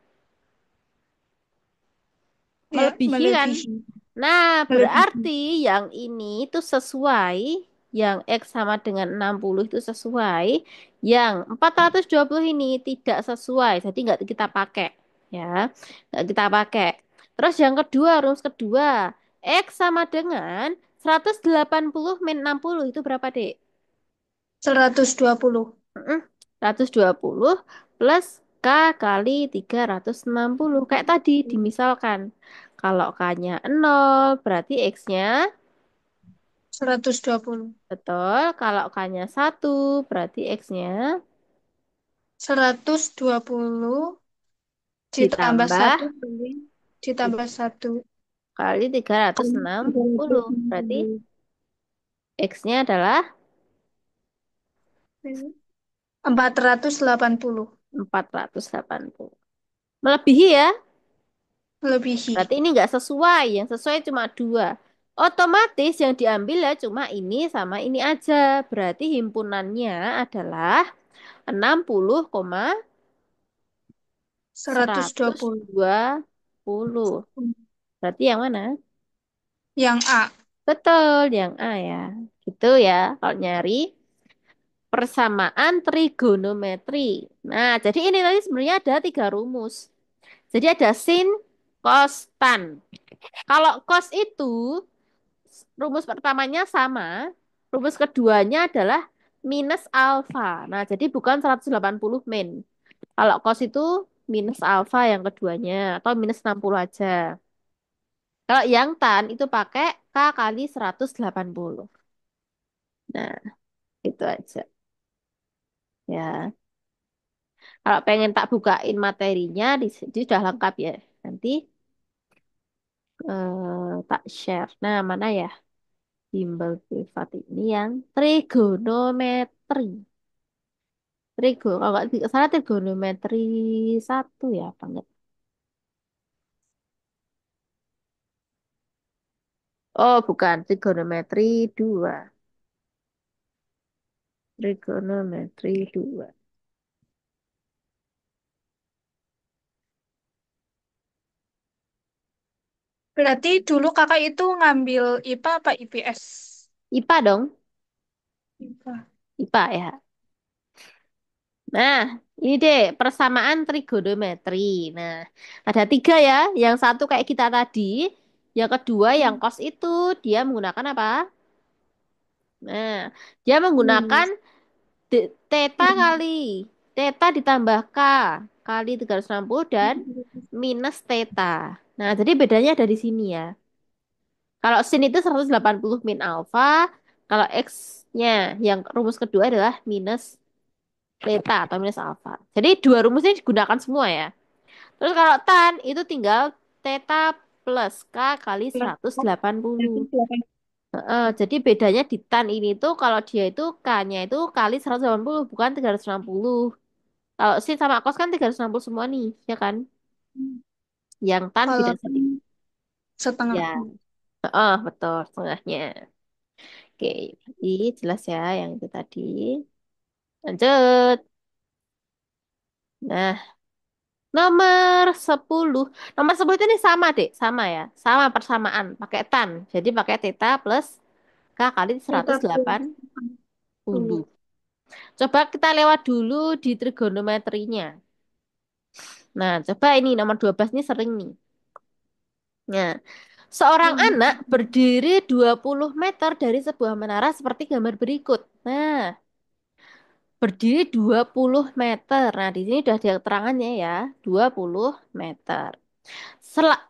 Ya, Melebihi kan? melebihi. Nah, berarti Melebihi. yang ini itu sesuai, yang X sama dengan 60 itu sesuai, yang 420 ini tidak sesuai, jadi nggak kita pakai. Ya, nggak kita pakai. Terus yang kedua, rumus kedua, X sama dengan 180 min 60 itu berapa, Dek? 120. Mm-mm. 120 plus K kali 360. Kayak tadi dimisalkan. Kalau K-nya 0, berarti X-nya 120. betul. Kalau K-nya 1, berarti X-nya 120 ditambah ditambah satu ditambah satu kali 360. Berarti X-nya adalah 480 480. Melebihi ya. melebihi. Berarti ini nggak sesuai. Yang sesuai cuma dua. Otomatis yang diambil ya cuma ini sama ini aja. Berarti himpunannya adalah 120. 60,120. Berarti yang mana? Yang A. Betul, yang A ya. Gitu ya, kalau nyari persamaan trigonometri. Nah, jadi ini tadi sebenarnya ada tiga rumus. Jadi ada sin, cos, tan. Kalau cos itu rumus pertamanya sama, rumus keduanya adalah minus alfa. Nah, jadi bukan 180 min. Kalau cos itu minus alfa yang keduanya, atau minus 60 aja. Kalau yang tan itu pakai K kali 180. Nah, itu aja. Ya, kalau pengen tak bukain materinya, di sudah lengkap ya. Nanti tak share. Nah, mana ya? Bimbel privat ini yang trigonometri. Kalau nggak salah trigonometri satu ya, apa enggak? Oh, bukan, trigonometri dua. Trigonometri dua. Berarti dulu kakak itu ngambil IPA apa IPS? IPA dong, IPA. IPA ya. Nah, ini deh persamaan trigonometri. Nah, ada tiga ya. Yang satu kayak kita tadi. Yang kedua yang cos itu dia menggunakan apa? Nah, dia menggunakan Minus. Theta kali. Theta ditambah K kali 360 dan minus theta. Nah, jadi bedanya ada di sini ya. Kalau sin itu 180 min alfa. Kalau X-nya yang rumus kedua adalah minus theta atau minus alfa. Jadi dua rumus ini digunakan semua ya. Terus kalau tan itu tinggal theta plus K kali 180. Jadi bedanya di tan ini tuh kalau dia itu K-nya itu kali 180 bukan 360. Kalau sin sama kos kan 360 semua nih, ya kan? Yang tan Kalau beda sedikit. setengah. Ya, betul setengahnya. Oke, jadi jelas ya yang itu tadi. Lanjut. Nah, nomor 10. Nomor 10 itu nih sama, Dek. Sama ya. Sama persamaan. Pakai tan. Jadi pakai theta plus K kali Tetap 180. 10. Coba kita lewat dulu di trigonometrinya. Nah, coba ini nomor 12 ini sering nih. Nah, seorang anak berdiri 20 meter dari sebuah menara seperti gambar berikut. Nah, berdiri 20 meter. Nah, di sini udah ada keterangannya ya. 20 meter.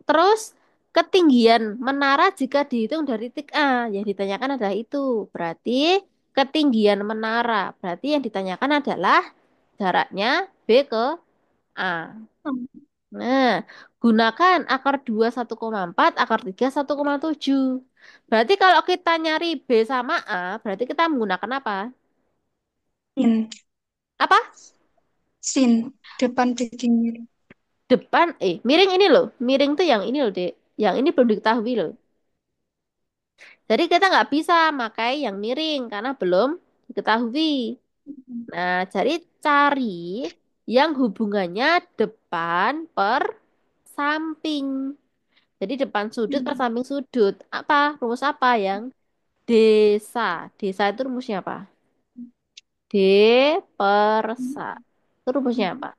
Terus ketinggian menara jika dihitung dari titik A. Yang ditanyakan adalah itu. Berarti ketinggian menara. Berarti yang ditanyakan adalah jaraknya B ke A. Nah, gunakan akar 2 1,4, akar 3 1,7. Berarti kalau kita nyari B sama A, berarti kita menggunakan apa? Sin. Apa? Sin. Depan begini. Depan, miring ini loh. Miring tuh yang ini loh, Dek. Yang ini belum diketahui loh. Jadi kita nggak bisa pakai yang miring karena belum diketahui. Nah, jadi cari yang hubungannya depan per samping. Jadi depan sudut per samping sudut. Apa? Rumus apa yang desa? Desa itu rumusnya apa? D per sa. Itu rumusnya apa?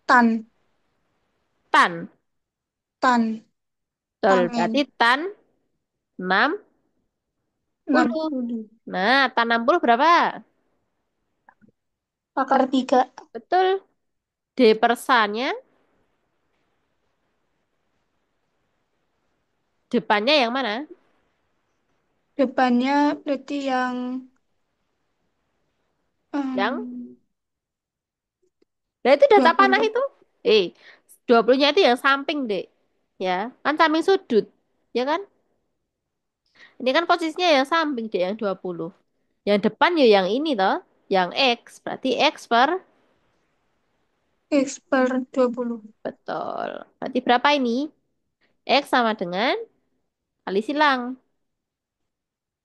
Tan. Tan. Tan. Betul. Berarti Tangen. tan 60. 60. Nah, tan 60 berapa? Akar 3. Betul. D per sa-nya depannya yang mana? Depannya berarti yang Yang em, Nah, itu data panah 20. itu. 20-nya itu yang samping, Dek. Ya, kan samping sudut. Ya kan? Ini kan posisinya yang samping, Dek, yang 20. Yang depan ya yang ini toh, yang X. Berarti X per X per 20. betul. Berarti berapa ini? X sama dengan kali silang.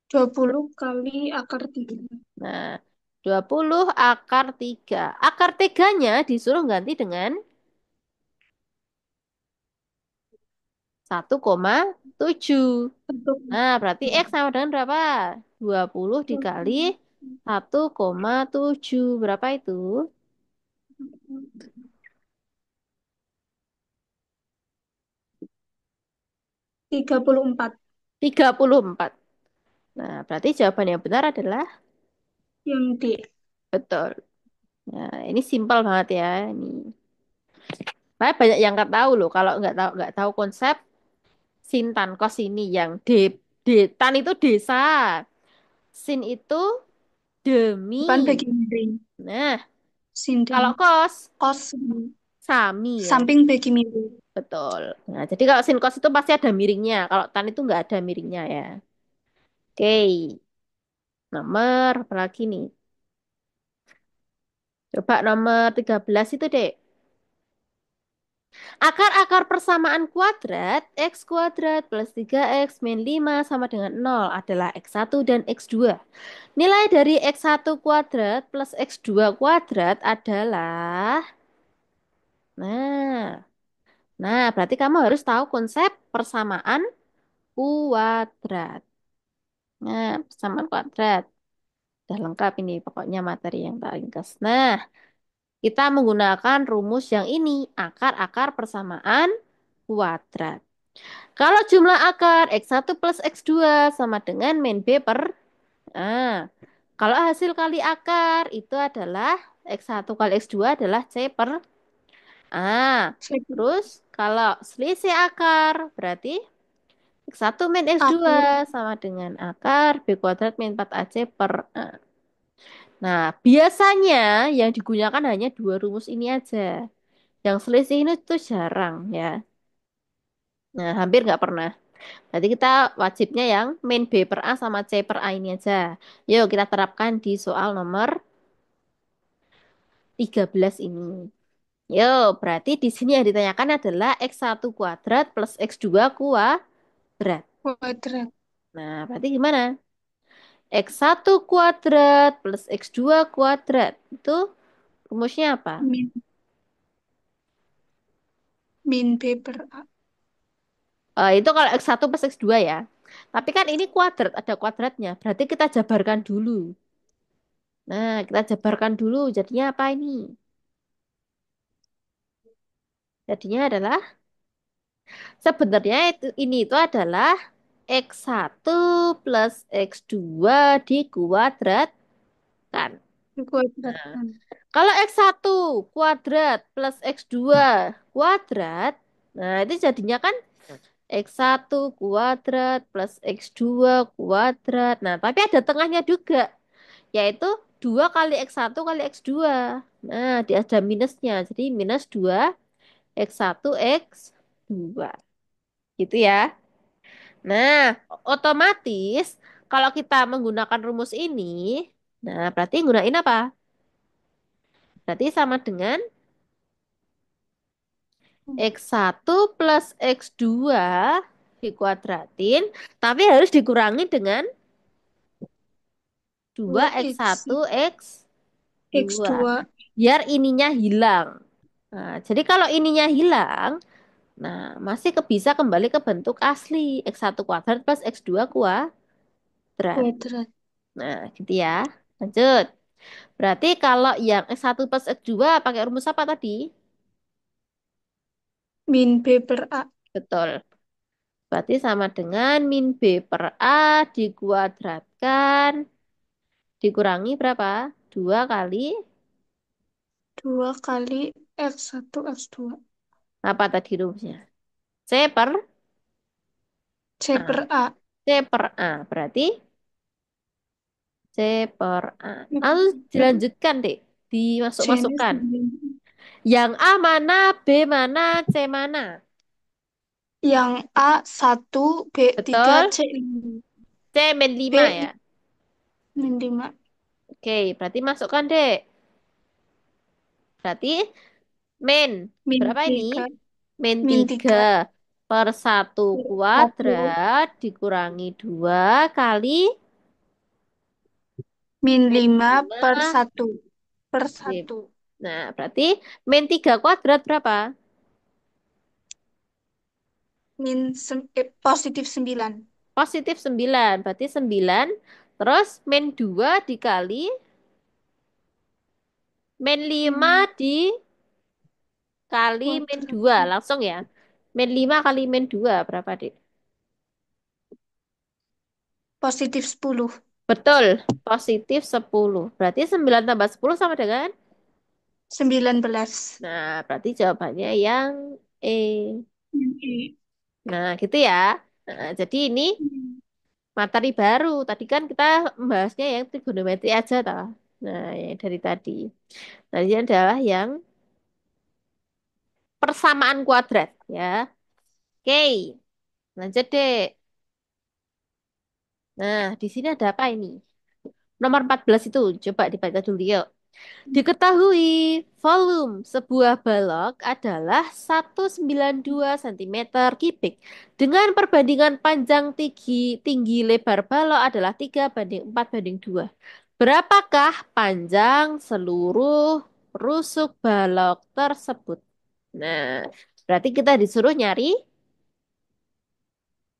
20 kali akar 3. Nah, 20 akar 3. Akar 3-nya disuruh ganti dengan 1,7. Untuk Nah, berarti X sama dengan berapa? 20 dikali 1,7. Berapa itu? 34. 34. Nah, berarti jawaban yang benar adalah Yang D. betul. Nah, ini simpel banget ya. Ini. Makanya banyak yang nggak tahu loh. Kalau nggak tahu konsep Sintan kos ini yang detan itu desa. Sin itu Depan demi. bagian miring. Nah, Sinden. kalau kos Kos. sami ya. Samping bagi miring. Betul. Nah, jadi kalau sin kos itu pasti ada miringnya. Kalau tan itu nggak ada miringnya ya. Oke. Nomor apa lagi nih? Coba nomor 13 itu, Dek. Akar-akar persamaan kuadrat X kuadrat plus 3X min 5 sama dengan 0 adalah X1 dan X2. Nilai dari X1 kuadrat plus X2 kuadrat adalah... Nah, berarti kamu harus tahu konsep persamaan kuadrat. Nah, persamaan kuadrat. Udah lengkap ini pokoknya materi yang tak ringkas. Nah, kita menggunakan rumus yang ini, akar-akar persamaan kuadrat. Kalau jumlah akar X1 plus X2 sama dengan min B per A. Kalau hasil kali akar itu adalah X1 kali X2 adalah C per A. Saya Terus kalau selisih akar berarti X1 min X2 akar sama dengan akar B kuadrat min 4AC per A. Nah, biasanya yang digunakan hanya dua rumus ini aja. Yang selisih ini tuh jarang ya. Nah, hampir nggak pernah. Berarti kita wajibnya yang main B per A sama C per A ini aja. Yuk kita terapkan di soal nomor 13 ini. Yuk, berarti di sini yang ditanyakan adalah X1 kuadrat plus X2 kuadrat. Kuadrat. Nah, berarti gimana? X1 kuadrat plus X2 kuadrat. Itu rumusnya apa? Min, min B per A. Itu kalau X1 plus X2 ya. Tapi kan ini kuadrat, ada kuadratnya. Berarti kita jabarkan dulu. Nah, kita jabarkan dulu. Jadinya apa ini? Jadinya adalah sebenarnya itu adalah X1 plus X2 dikuadratkan. Dikuadratkan. Kalau X1 kuadrat plus X2 kuadrat, nah itu jadinya kan X1 kuadrat plus X2 kuadrat. Nah, tapi ada tengahnya juga, yaitu 2 kali X1 kali X2. Nah, dia ada minusnya, jadi minus 2 X1 X2. Gitu ya. Nah, otomatis kalau kita menggunakan rumus ini, nah berarti gunain apa? Berarti sama dengan X1 plus X2 dikuadratin, tapi harus dikurangi dengan 2 Dua X, X1 X2. X2 Biar ininya hilang. Nah, jadi kalau ininya hilang, nah masih bisa kembali ke bentuk asli. X1 kuadrat plus X2 kuadrat. kuadrat. Nah, gitu ya. Lanjut. Berarti kalau yang X1 plus X2 pakai rumus apa tadi? Min B per A. Betul. Berarti sama dengan min B per A dikuadratkan dikurangi berapa? 2 kali 2 kali X1, X2. apa tadi rumusnya? C per C A. per A. C per A. Berarti C per A. Lalu dilanjutkan, Dek. C-nya Dimasuk-masukkan. 9. Yang A mana, B mana, C mana? Yang A 1, B 3, Betul? C 5. C min 5 B ya. min 5. Oke, berarti masukkan, Dek. Berarti min. Min Berapa ini? 3. Min Min 3 3 per 1 per 1. kuadrat dikurangi 2 kali Min min 5 per 5. 1. Per 1. Nah, berarti min 3 kuadrat berapa? Positif 9. Positif 9. Berarti 9. Terus min 2 dikali min 5 Hmm, dikali min kuadrat. 2. Langsung ya. Min 5 kali min 2 berapa, Dik? Positif 10. Betul. Positif 10. Berarti 9 tambah 10 sama dengan? 19. Nah, berarti jawabannya yang E. Min E. Nah, gitu ya. Nah, jadi ini Hmm. materi baru. Tadi kan kita membahasnya yang trigonometri aja, toh. Nah, yang dari tadi. Nah, ini adalah yang persamaan kuadrat, ya. Oke, lanjut deh. Nah, di sini ada apa ini? Nomor 14 itu, coba dibaca dulu yuk. Diketahui volume sebuah balok adalah 192 cm kubik dengan perbandingan panjang tinggi lebar balok adalah 3:4:2. Berapakah panjang seluruh rusuk balok tersebut? Nah, berarti kita disuruh nyari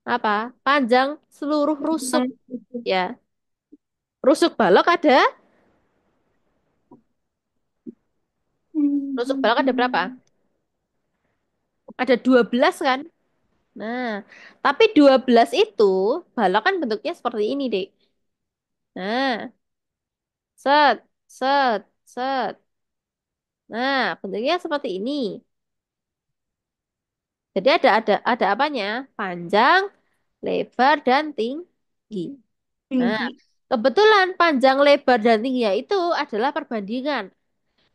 apa? Panjang seluruh rusuk ya. Rusuk balok ada? Rusuk balok ada berapa? Hmm. Ada 12 kan? Nah, tapi 12 itu balok kan bentuknya seperti ini, Dek. Nah, set, set, set. Nah, bentuknya seperti ini. Jadi ada apanya? Panjang, lebar, dan tinggi. Nah, Tinggi. kebetulan panjang, lebar, dan tingginya itu adalah perbandingan,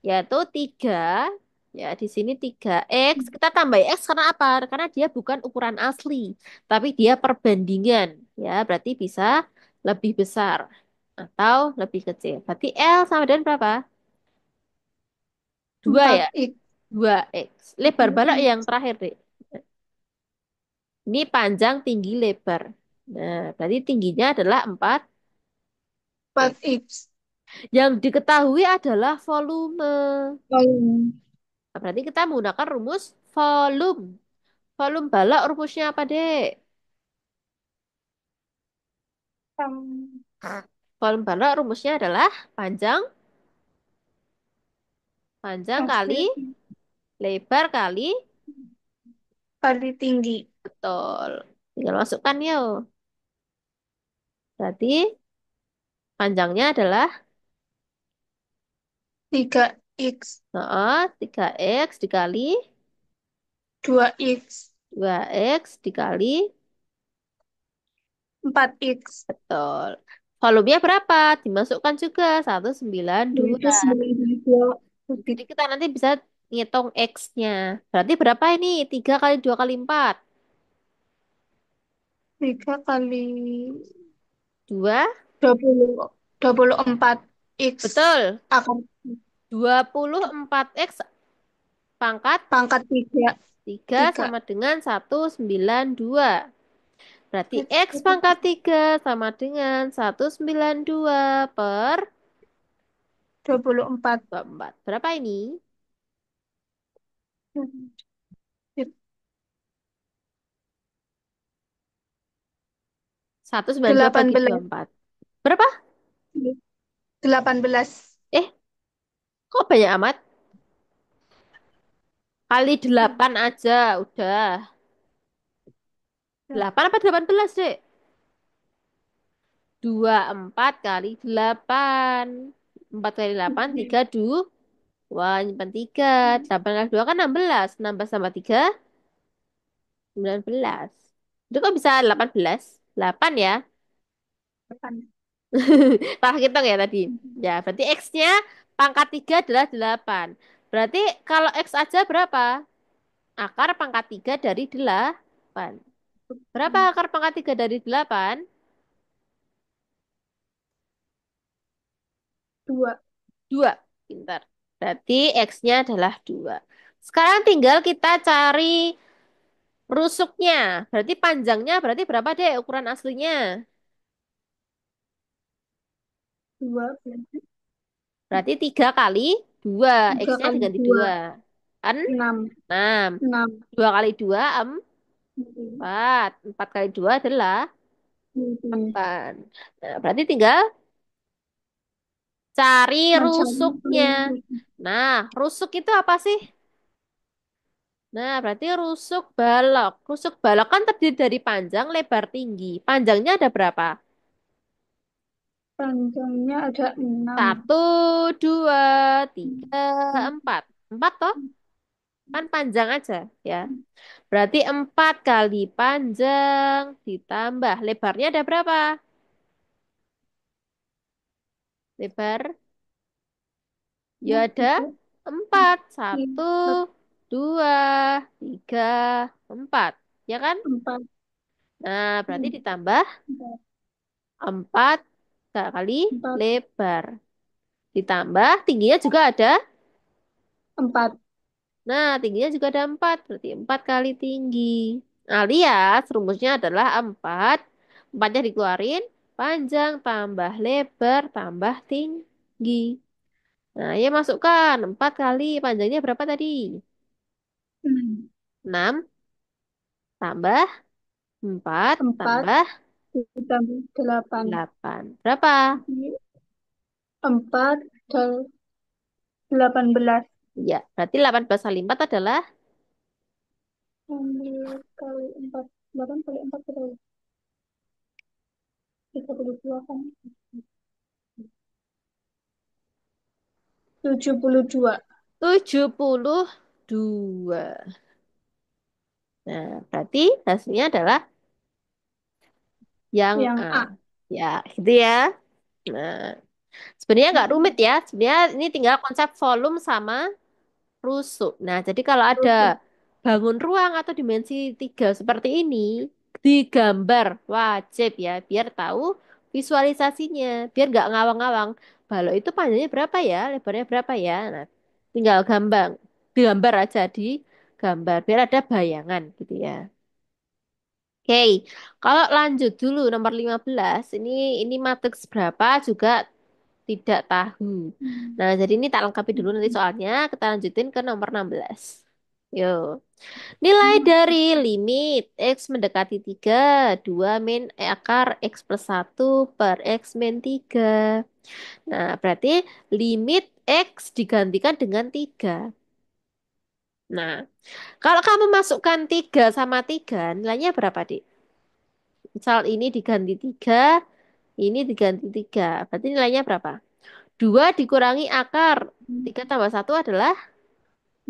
yaitu 3, Ya, di sini 3x. Kita tambah x karena apa? Karena dia bukan ukuran asli, tapi dia perbandingan. Ya, berarti bisa lebih besar atau lebih kecil. Berarti L sama dengan berapa? 2 ya? 4x. 2x. Lebar balok yang terakhir, Dek. Ini panjang, tinggi, lebar. Nah, berarti tingginya adalah 4x. 4x. Yang diketahui adalah volume. Volume. Nah, berarti kita menggunakan rumus volume. Volume balok rumusnya apa, Dek? Volume balok rumusnya adalah panjang, panjang kali Pasti lebar kali kali tinggi. betul. Tinggal masukkan yuk. Berarti panjangnya adalah 3x. 3x dikali 2x. 2x dikali 4x. betul. Volumenya berapa? Dimasukkan juga 192. Itu 92 kubik. Jadi kita nanti bisa ngitung X-nya. Berarti berapa ini? 3 kali 2 kali 4. 3 kali 2. 20. 24 x Betul. akan 24X pangkat pangkat 3. 3 3. sama dengan 192. Berarti X pangkat 3 sama dengan 192 per 24. 24. Berapa ini? 192 bagi 18. 24. Berapa? 18. Eh, kok banyak amat? Kali 8 aja, udah. 8 apa 18, Dek? 24 kali 8. 4 kali 8, 3, 2. Wah, nyimpan 3. 8 kali 2 kan 16. 16 tambah 3, 19. Itu kok bisa 18? 8 ya? Salah hitung ya tadi. Ya, berarti X-nya pangkat 3 adalah 8. Berarti kalau X aja berapa? Akar pangkat 3 dari 8. Berapa akar pangkat 3 dari 8? 2. 2. Pintar. Berarti X-nya adalah 2. Sekarang tinggal kita cari rusuknya. Berarti panjangnya berarti berapa deh ukuran aslinya? 2. Berarti 3 kali 2. 3 X-nya kali diganti 2. 2. Kan 6. 6. 6. 2 kali 2, 4. 4 kali 2 adalah 8. Nah, berarti tinggal cari Mencari rusuknya. Nah, rusuk itu apa sih? Nah, berarti rusuk balok. Rusuk balok kan terdiri dari panjang, lebar, tinggi. Panjangnya ada berapa? panjangnya ada 6. 1, 2, 3, 4. 4 toh? Kan panjang aja ya. Berarti 4 kali panjang ditambah. Lebarnya ada berapa? Lebar ya ada 4. 1, 2, 3, 4. Ya kan? 4. Nah, berarti ditambah 4 kali 4. lebar. Ditambah tingginya juga ada. 4. Nah, tingginya juga ada 4. Berarti 4 kali tinggi. Alias rumusnya adalah 4. 4-nya dikeluarin. Panjang tambah lebar tambah tinggi. Nah, ya masukkan. 4 kali panjangnya berapa tadi? 6 tambah 4 4 tambah ditambah 8. 8. Berapa? Jadi 4 dan 18. Ya, berarti 18 kali 4 adalah Ambil kali 4. 8 kali 4 berapa? 32 kan? 72. 72. Nah, berarti hasilnya adalah yang Yang A. A. Ya, gitu ya. Nah, sebenarnya nggak rumit ya. Sebenarnya ini tinggal konsep volume sama rusuk. Nah, jadi kalau ada Rusuk. bangun ruang atau dimensi 3 seperti ini, digambar wajib ya, biar tahu visualisasinya, biar nggak ngawang-ngawang. Balok itu panjangnya berapa ya, lebarnya berapa ya. Nah, tinggal digambar aja di gambar, biar ada bayangan gitu ya. Oke, kalau lanjut dulu nomor 15, ini matriks berapa juga tidak tahu. Hmm. Nah, jadi ini tak lengkapi dulu nanti soalnya kita lanjutin ke nomor 16. Yo. Nilai dari limit X mendekati 3, 2 min akar X plus 1 per X min 3. Nah, berarti limit X digantikan dengan 3. Nah, kalau kamu masukkan 3 sama 3, nilainya berapa, Dik? Misal ini diganti 3, ini diganti 3. Berarti nilainya berapa? 2 dikurangi akar. 3 tambah 1 adalah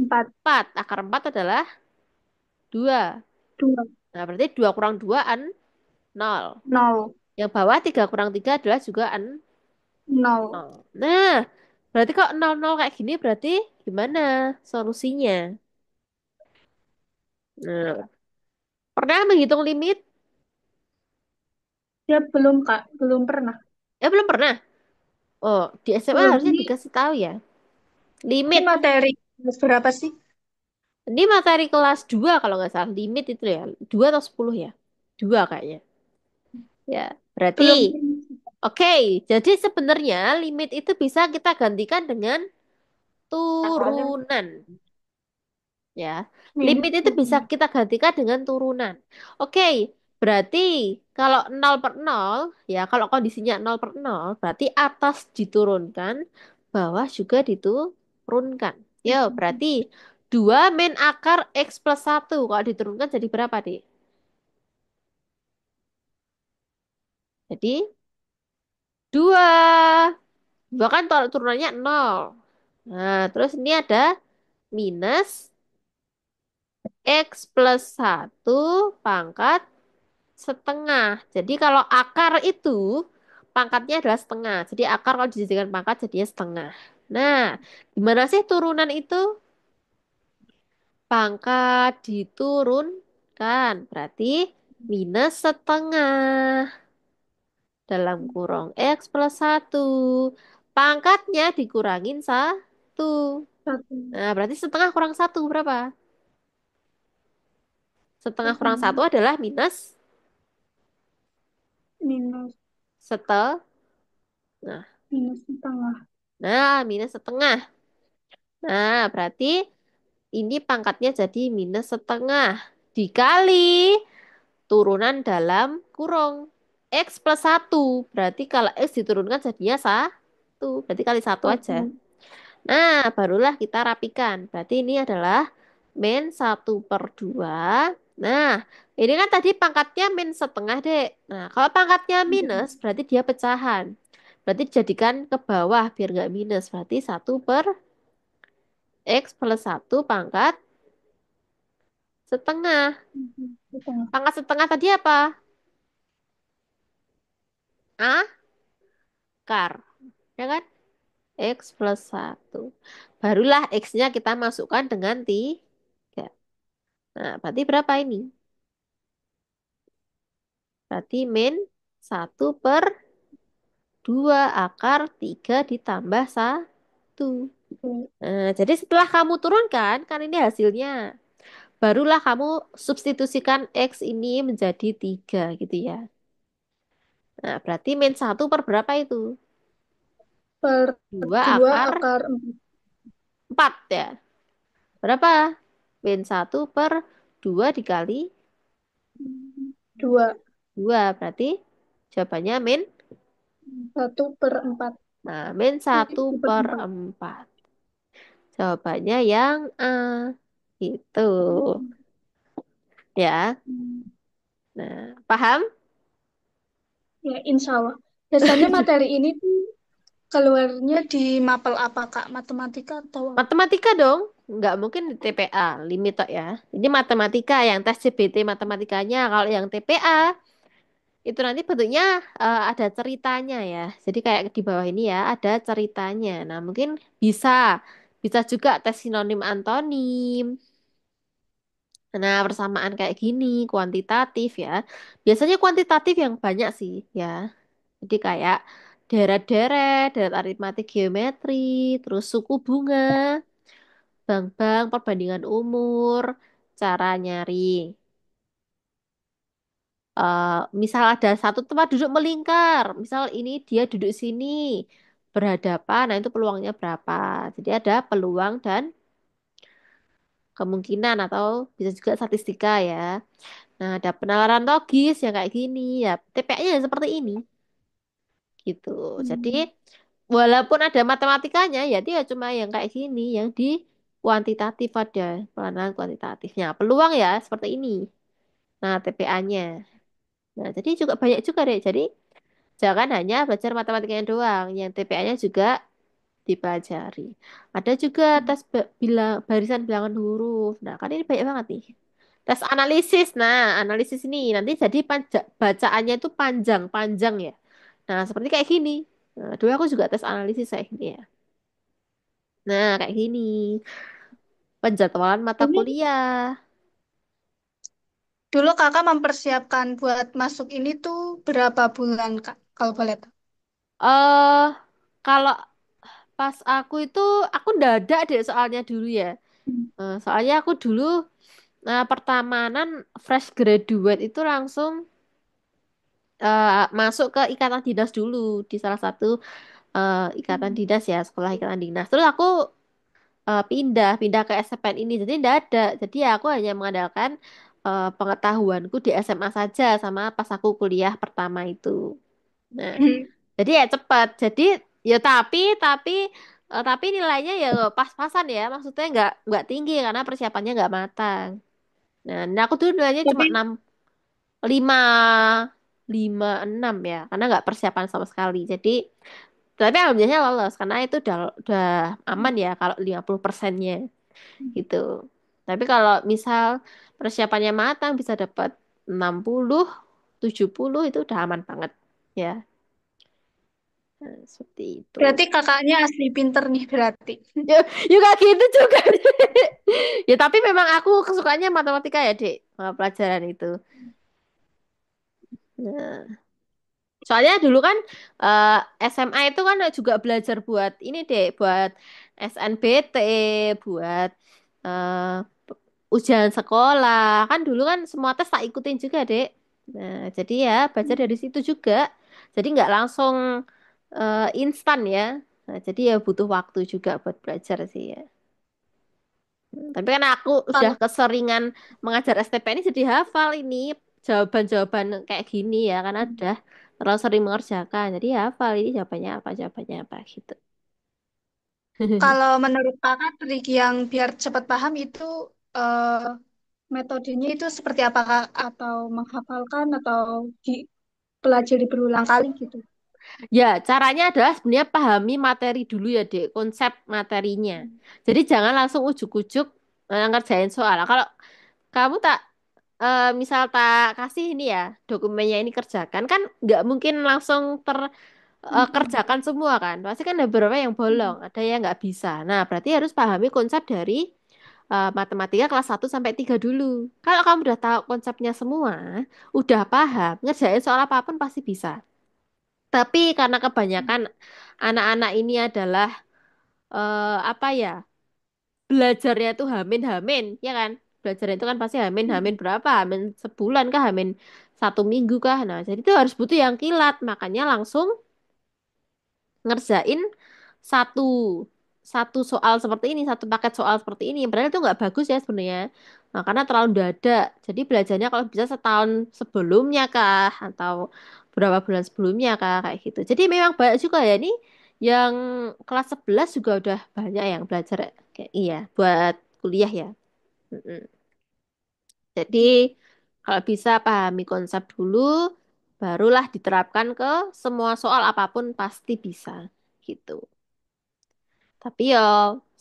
4, 4. Akar 4 adalah 2. 2, Nah, berarti 2 kurang 2 nol. 0, Yang bawah 3 kurang 3 adalah juga 0. nol. Nah, berarti kok nol nol kayak gini berarti gimana solusinya? Nah, pernah menghitung limit? Dia belum, Kak. Belum pernah. Belum pernah. Oh, di SMA Belum. harusnya dikasih tahu ya. Ini Limit. materi berapa sih? Ini materi kelas 2 kalau nggak salah. Limit itu ya. 2 atau 10 ya? 2 kayaknya. Ya, berarti Belum pernah. oke. Jadi sebenarnya limit itu bisa kita gantikan dengan turunan. Ya, Minus limit itu bisa 7. kita gantikan dengan turunan. Oke, berarti kalau 0/0, ya kalau kondisinya 0/0, berarti atas diturunkan, bawah juga diturunkan. Yo, berarti 2 min akar X plus 1. Kalau diturunkan jadi berapa, Dik? Jadi 2. 2 kan turunannya 0. Nah, terus ini ada minus X plus 1 pangkat setengah. Jadi kalau akar itu pangkatnya adalah setengah. Jadi akar kalau dijadikan pangkat jadinya setengah. Nah, gimana sih turunan itu? Pangkat diturunkan. Berarti minus setengah dalam kurung X plus 1. Pangkatnya dikurangin 1. 1. Nah, berarti setengah kurang 1 berapa? Setengah kurang 1 Setengah. adalah minus Minus. setel. Nah, Minus setengah. minus setengah. Nah, berarti ini pangkatnya jadi minus setengah dikali turunan dalam kurung X plus 1. Berarti kalau X diturunkan jadinya 1. Berarti kali 1 aja. 1. Nah, barulah kita rapikan. Berarti ini adalah min 1/2. Nah, ini kan tadi pangkatnya min setengah, Dek. Nah, kalau pangkatnya minus, berarti dia pecahan. Berarti jadikan ke bawah biar nggak minus. Berarti 1/X plus 1 pangkat setengah. Setengah. Pangkat setengah tadi apa? Akar. Ya kan? X plus 1. Barulah X-nya kita masukkan dengan 3. Nah, berarti berapa ini? Berarti min 1/2 akar 3 ditambah 1. Nah, jadi setelah kamu turunkan, kan ini hasilnya. Barulah kamu substitusikan X ini menjadi 3 gitu ya. Nah, berarti min 1 per berapa itu? Per 2 2 akar akar 4. 4 ya. Berapa? Min 1/2 dikali 2. 2. Berarti jawabannya min. 1/4. Nah, min satu per 1/4. 4. Jawabannya yang A. Itu. Ya. Nah, paham? Ya, insya Allah. Biasanya materi ini tuh keluarnya di mapel apa, Kak? Matematika atau apa? Matematika dong. Nggak mungkin di TPA. Limit tok ya. Ini matematika yang tes CBT matematikanya. Kalau yang TPA itu nanti bentuknya ada ceritanya ya. Jadi kayak di bawah ini ya ada ceritanya. Nah, mungkin bisa Bisa juga tes sinonim antonim. Nah, persamaan kayak gini, kuantitatif ya. Biasanya kuantitatif yang banyak sih ya. Jadi kayak deret-deret, deret aritmatik geometri, terus suku bunga, bank-bank, perbandingan umur, cara nyari. Misal ada satu tempat duduk melingkar, misal ini dia duduk sini berhadapan, nah itu peluangnya berapa. Jadi ada peluang dan kemungkinan atau bisa juga statistika ya. Nah, ada penalaran logis yang kayak gini ya. TPA-nya seperti ini gitu. Jadi Hmm. walaupun ada matematikanya ya dia cuma yang kayak gini, yang di kuantitatif ada penalaran kuantitatifnya. Peluang ya seperti ini. Nah, TPA-nya. Nah, jadi juga banyak juga deh. Jadi jangan hanya belajar matematikanya doang, yang TPA-nya juga dipelajari. Ada juga tes barisan bilangan huruf. Nah, kan ini banyak banget nih. Tes analisis. Nah, analisis ini nanti jadi bacaannya itu panjang-panjang ya. Nah, seperti kayak gini. Nah, dulu aku juga tes analisis kayak gini ya. Nah, kayak gini. Penjadwalan mata Ini kuliah. dulu kakak mempersiapkan buat masuk ini tuh berapa bulan kak? Kalau boleh tahu. eh kalau pas aku dadak deh soalnya dulu ya. Hmm. Soalnya aku dulu pertamanan fresh graduate itu langsung masuk ke ikatan dinas dulu di salah satu ikatan dinas ya, sekolah ikatan dinas. Terus aku pindah ke SPN ini, jadi tidak ada. Jadi ya aku hanya mengandalkan pengetahuanku di SMA saja sama pas aku kuliah pertama itu. Nah, jadi ya cepat. Jadi ya tapi nilainya ya pas-pasan ya, maksudnya nggak tinggi karena persiapannya nggak matang. Nah, aku tuh nilainya cuma Tapi 5 5,6 ya, karena nggak persiapan sama sekali. Jadi, tapi alhamdulillahnya lolos karena itu udah aman ya kalau 50%-nya gitu. Tapi kalau misal persiapannya matang bisa dapat 60, 70 itu udah aman banget ya. Nah, seperti itu. berarti kakaknya asli pinter nih berarti. Ya, ya gak gitu juga. Ya tapi memang aku kesukanya matematika ya, Dek. Pelajaran itu. Nah, soalnya dulu kan eh, SMA itu kan juga belajar buat ini deh, buat SNBT, buat ujian sekolah. Kan dulu kan semua tes tak ikutin juga, Dek. Nah, jadi ya belajar dari situ juga. Jadi nggak langsung instan ya. Nah, jadi ya butuh waktu juga buat belajar sih ya. Tapi kan aku udah Kalau keseringan mengajar STP ini jadi hafal ini jawaban-jawaban kayak gini ya karena udah terlalu sering mengerjakan. Jadi ya hafal ini jawabannya apa gitu. kalau menurut kakak trik yang biar cepat paham itu eh, metodenya itu seperti apa Kak? Atau menghafalkan atau dipelajari berulang kali gitu? Ya, caranya adalah sebenarnya pahami materi dulu ya, Dek, konsep materinya. Jadi jangan langsung ujuk-ujuk ngerjain soal. Kalau kamu misal tak kasih ini ya, dokumennya ini kerjakan, kan nggak mungkin langsung Mm-mm. kerjakan semua kan. Pasti kan ada beberapa yang bolong, ada yang nggak bisa. Nah, berarti harus pahami konsep dari matematika kelas 1 sampai 3 dulu. Kalau kamu udah tahu konsepnya semua, udah paham, ngerjain soal apapun pasti bisa. Tapi karena kebanyakan anak-anak ini adalah apa ya, belajarnya itu hamin-hamin, ya kan? Belajarnya itu kan pasti hamin-hamin Mm. berapa? Hamin sebulan kah? Hamin 1 minggu kah? Nah, jadi itu harus butuh yang kilat. Makanya langsung ngerjain satu satu soal seperti ini, satu paket soal seperti ini. Padahal itu nggak bagus ya sebenarnya. Nah, karena terlalu mendadak. Jadi belajarnya kalau bisa setahun sebelumnya kah atau berapa bulan sebelumnya kah kayak gitu. Jadi memang banyak juga ya ini yang kelas 11 juga udah banyak yang belajar kayak iya buat kuliah ya. Mm-mm. Jadi kalau bisa pahami konsep dulu, barulah diterapkan ke semua soal apapun pasti bisa gitu. Tapi ya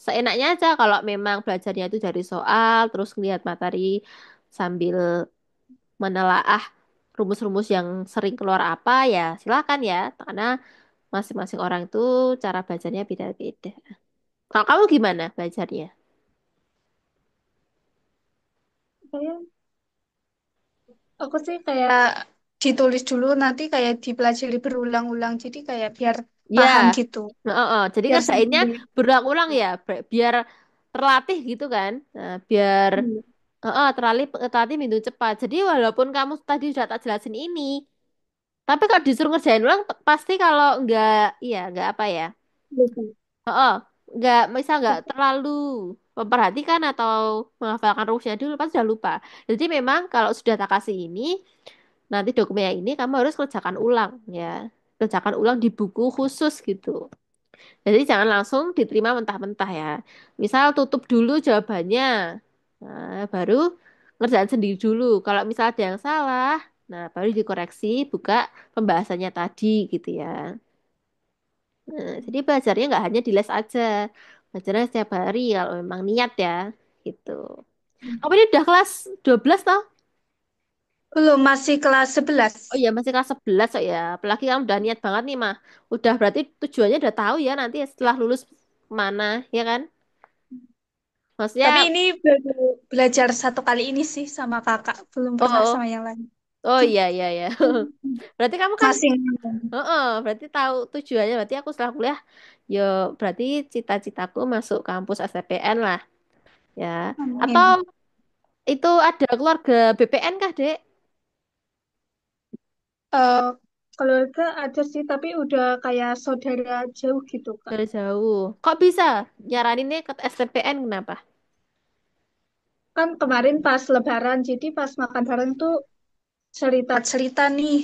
seenaknya aja kalau memang belajarnya itu dari soal, terus ngeliat materi sambil menelaah rumus-rumus yang sering keluar apa ya silakan ya, karena masing-masing orang itu cara belajarnya beda-beda. Kalau kamu gimana belajarnya? Saya, aku sih kayak ditulis dulu nanti kayak dipelajari berulang-ulang jadi kayak biar Ya, paham gitu. jadi Biar ngerjainnya sampai berulang-ulang ya, biar terlatih gitu kan. Nah, biar iya, terlatih minggu cepat. Jadi walaupun kamu tadi sudah tak jelasin ini, tapi kalau disuruh ngerjain ulang, pasti kalau nggak apa ya. lupa. Oh, nggak terlalu memperhatikan atau menghafalkan rumusnya dulu, pasti sudah lupa. Jadi memang kalau sudah tak kasih ini, nanti dokumennya ini kamu harus kerjakan ulang ya. Kerjakan ulang di buku khusus gitu. Jadi jangan langsung diterima mentah-mentah ya. Misal tutup dulu jawabannya. Nah, baru ngerjain sendiri dulu. Kalau misal ada yang salah, nah baru dikoreksi, buka pembahasannya tadi gitu ya. Nah, jadi belajarnya nggak hanya di les aja. Belajarnya setiap hari kalau memang niat ya gitu. Kamu ini udah kelas 12 toh? Belum, masih kelas 11. Oh iya masih kelas 11 kok ya. Apalagi kamu udah niat banget nih mah. Udah berarti tujuannya udah tahu ya nanti setelah lulus mana ya kan? Tapi Maksudnya ini baru belajar satu kali ini sih sama kakak, belum pernah oh sama yang lain. oh iya iya iya. Berarti kamu kan Masih. berarti tahu tujuannya berarti aku setelah kuliah yo berarti cita-citaku masuk kampus STPN lah ya. Atau Amin. itu ada keluarga BPN kah, Dek? Eh, Keluarga ada sih, tapi udah kayak saudara jauh gitu, Kak. Dari jauh. Kok bisa nyaraninnya ke STPN kenapa? Kan kemarin pas Lebaran, jadi pas makan bareng tuh cerita-cerita nih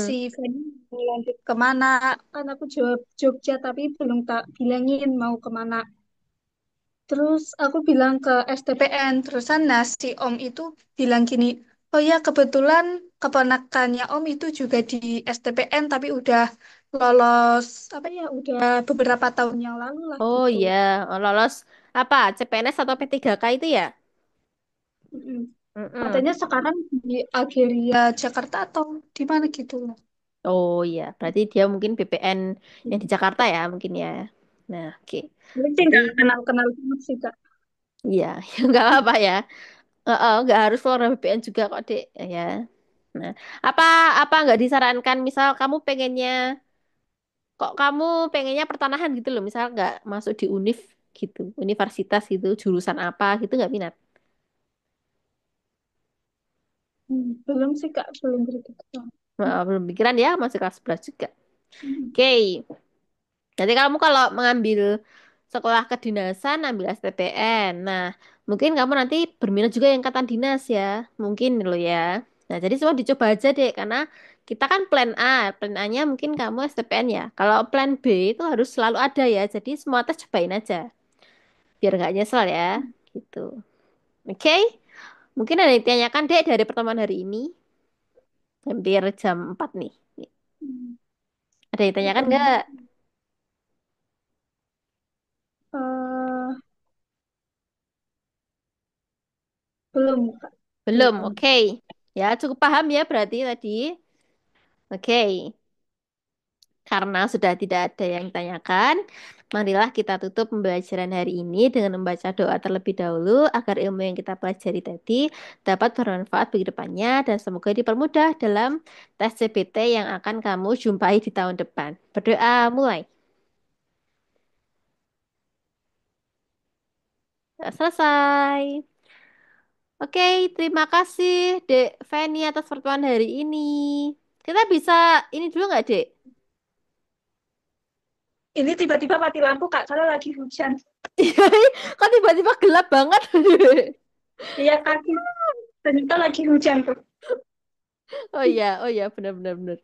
si Mm. Feni mau lanjut kemana. Kan aku jawab Jogja, tapi belum tak bilangin mau kemana. Terus aku bilang ke STPN, terusan nah si Om itu bilang gini, oh ya kebetulan keponakannya Om itu juga di STPN tapi udah lolos apa ya, udah beberapa tahun yang lalu lah Oh gitu. iya, oh, lolos apa? CPNS atau P3K itu ya? Mm-mm. Mm-mm. Katanya sekarang di Ageria Jakarta atau di mana gitu lah. Oh iya, berarti dia mungkin BPN yang di Jakarta ya mungkin ya. Nah, oke. Tapi sih Berarti nggak kenal-kenal banget sih Kak. iya, nggak apa-apa ya. Nggak harus keluar dari BPN juga kok, Dek. Ya. Nah, apa apa nggak disarankan misal kamu pengennya kok kamu pengennya pertanahan gitu loh, misal nggak masuk di univ gitu, universitas gitu, jurusan apa gitu nggak minat? Belum sih Kak, belum gitu. Belum pikiran ya, masih kelas 11 juga. Mm. Oke, jadi kamu kalau mengambil sekolah kedinasan, ambil STPN. Nah, mungkin kamu nanti berminat juga yang angkatan dinas ya, mungkin lo ya. Nah, jadi semua dicoba aja deh, karena kita kan plan A-nya mungkin kamu STPN ya. Kalau plan B itu harus selalu ada ya, jadi semua tes cobain aja, biar nggak nyesel ya, gitu. Oke, mungkin ada yang ditanyakan deh dari pertemuan hari ini. Hampir jam 4 nih. Mm. Ada yang ditanyakan Pertemuan nggak? eh belum Kak, Belum, belum. oke. Ya, cukup paham ya berarti tadi. Oke, karena sudah tidak ada yang ditanyakan, marilah kita tutup pembelajaran hari ini dengan membaca doa terlebih dahulu agar ilmu yang kita pelajari tadi dapat bermanfaat bagi depannya dan semoga dipermudah dalam tes CBT yang akan kamu jumpai di tahun depan. Berdoa mulai. Selesai. Oke, terima kasih Dek Feni atas pertemuan hari ini. Kita bisa ini dulu nggak, Dek? Ini tiba-tiba mati lampu Kak, karena lagi hujan. Kok tiba-tiba gelap banget? Iya kaki, ternyata lagi hujan tuh. Oh iya, benar-benar benar.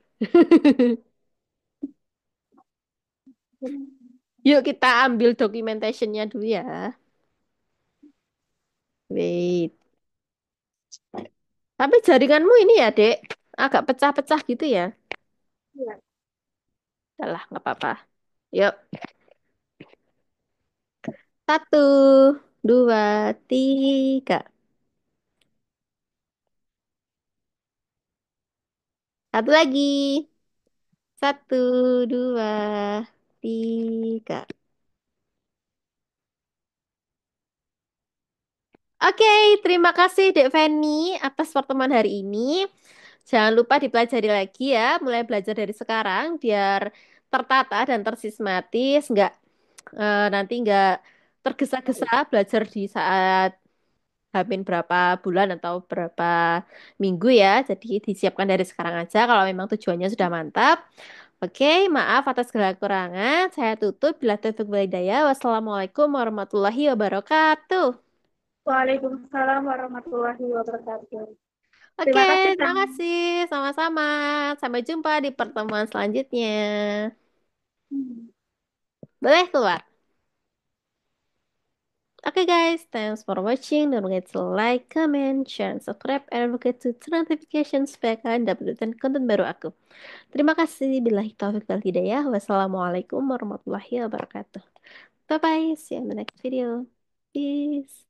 Yuk kita ambil documentationnya dulu ya. Wait. Tapi jaringanmu ini ya, Dek, agak pecah-pecah gitu ya. Iya. Udah nggak apa-apa. Yuk, satu, dua, tiga. Satu lagi. Satu, dua, tiga. Oke, terima kasih Dek Feni atas pertemuan hari ini. Jangan lupa dipelajari lagi ya, mulai belajar dari sekarang biar tertata dan tersistematis, nanti nggak tergesa-gesa belajar di saat Hamin berapa bulan atau berapa minggu ya. Jadi disiapkan dari sekarang aja kalau memang tujuannya sudah mantap. Oke, maaf atas segala kekurangan. Saya tutup. Bila taufiq wal hidayah. Wassalamualaikum warahmatullahi wabarakatuh. Waalaikumsalam warahmatullahi wabarakatuh. Oke, Terima kasih, terima Kak. kasih. Sama-sama. Sampai jumpa di pertemuan selanjutnya. Hmm. Boleh keluar. Oke guys, thanks for watching. Don't forget to like, comment, share, and subscribe. And don't forget to turn notifications supaya kalian dapatkan konten baru aku. Terima kasih. Billahi taufiq wal hidayah. Wassalamualaikum warahmatullahi wabarakatuh. Bye-bye. See you in the next video. Peace.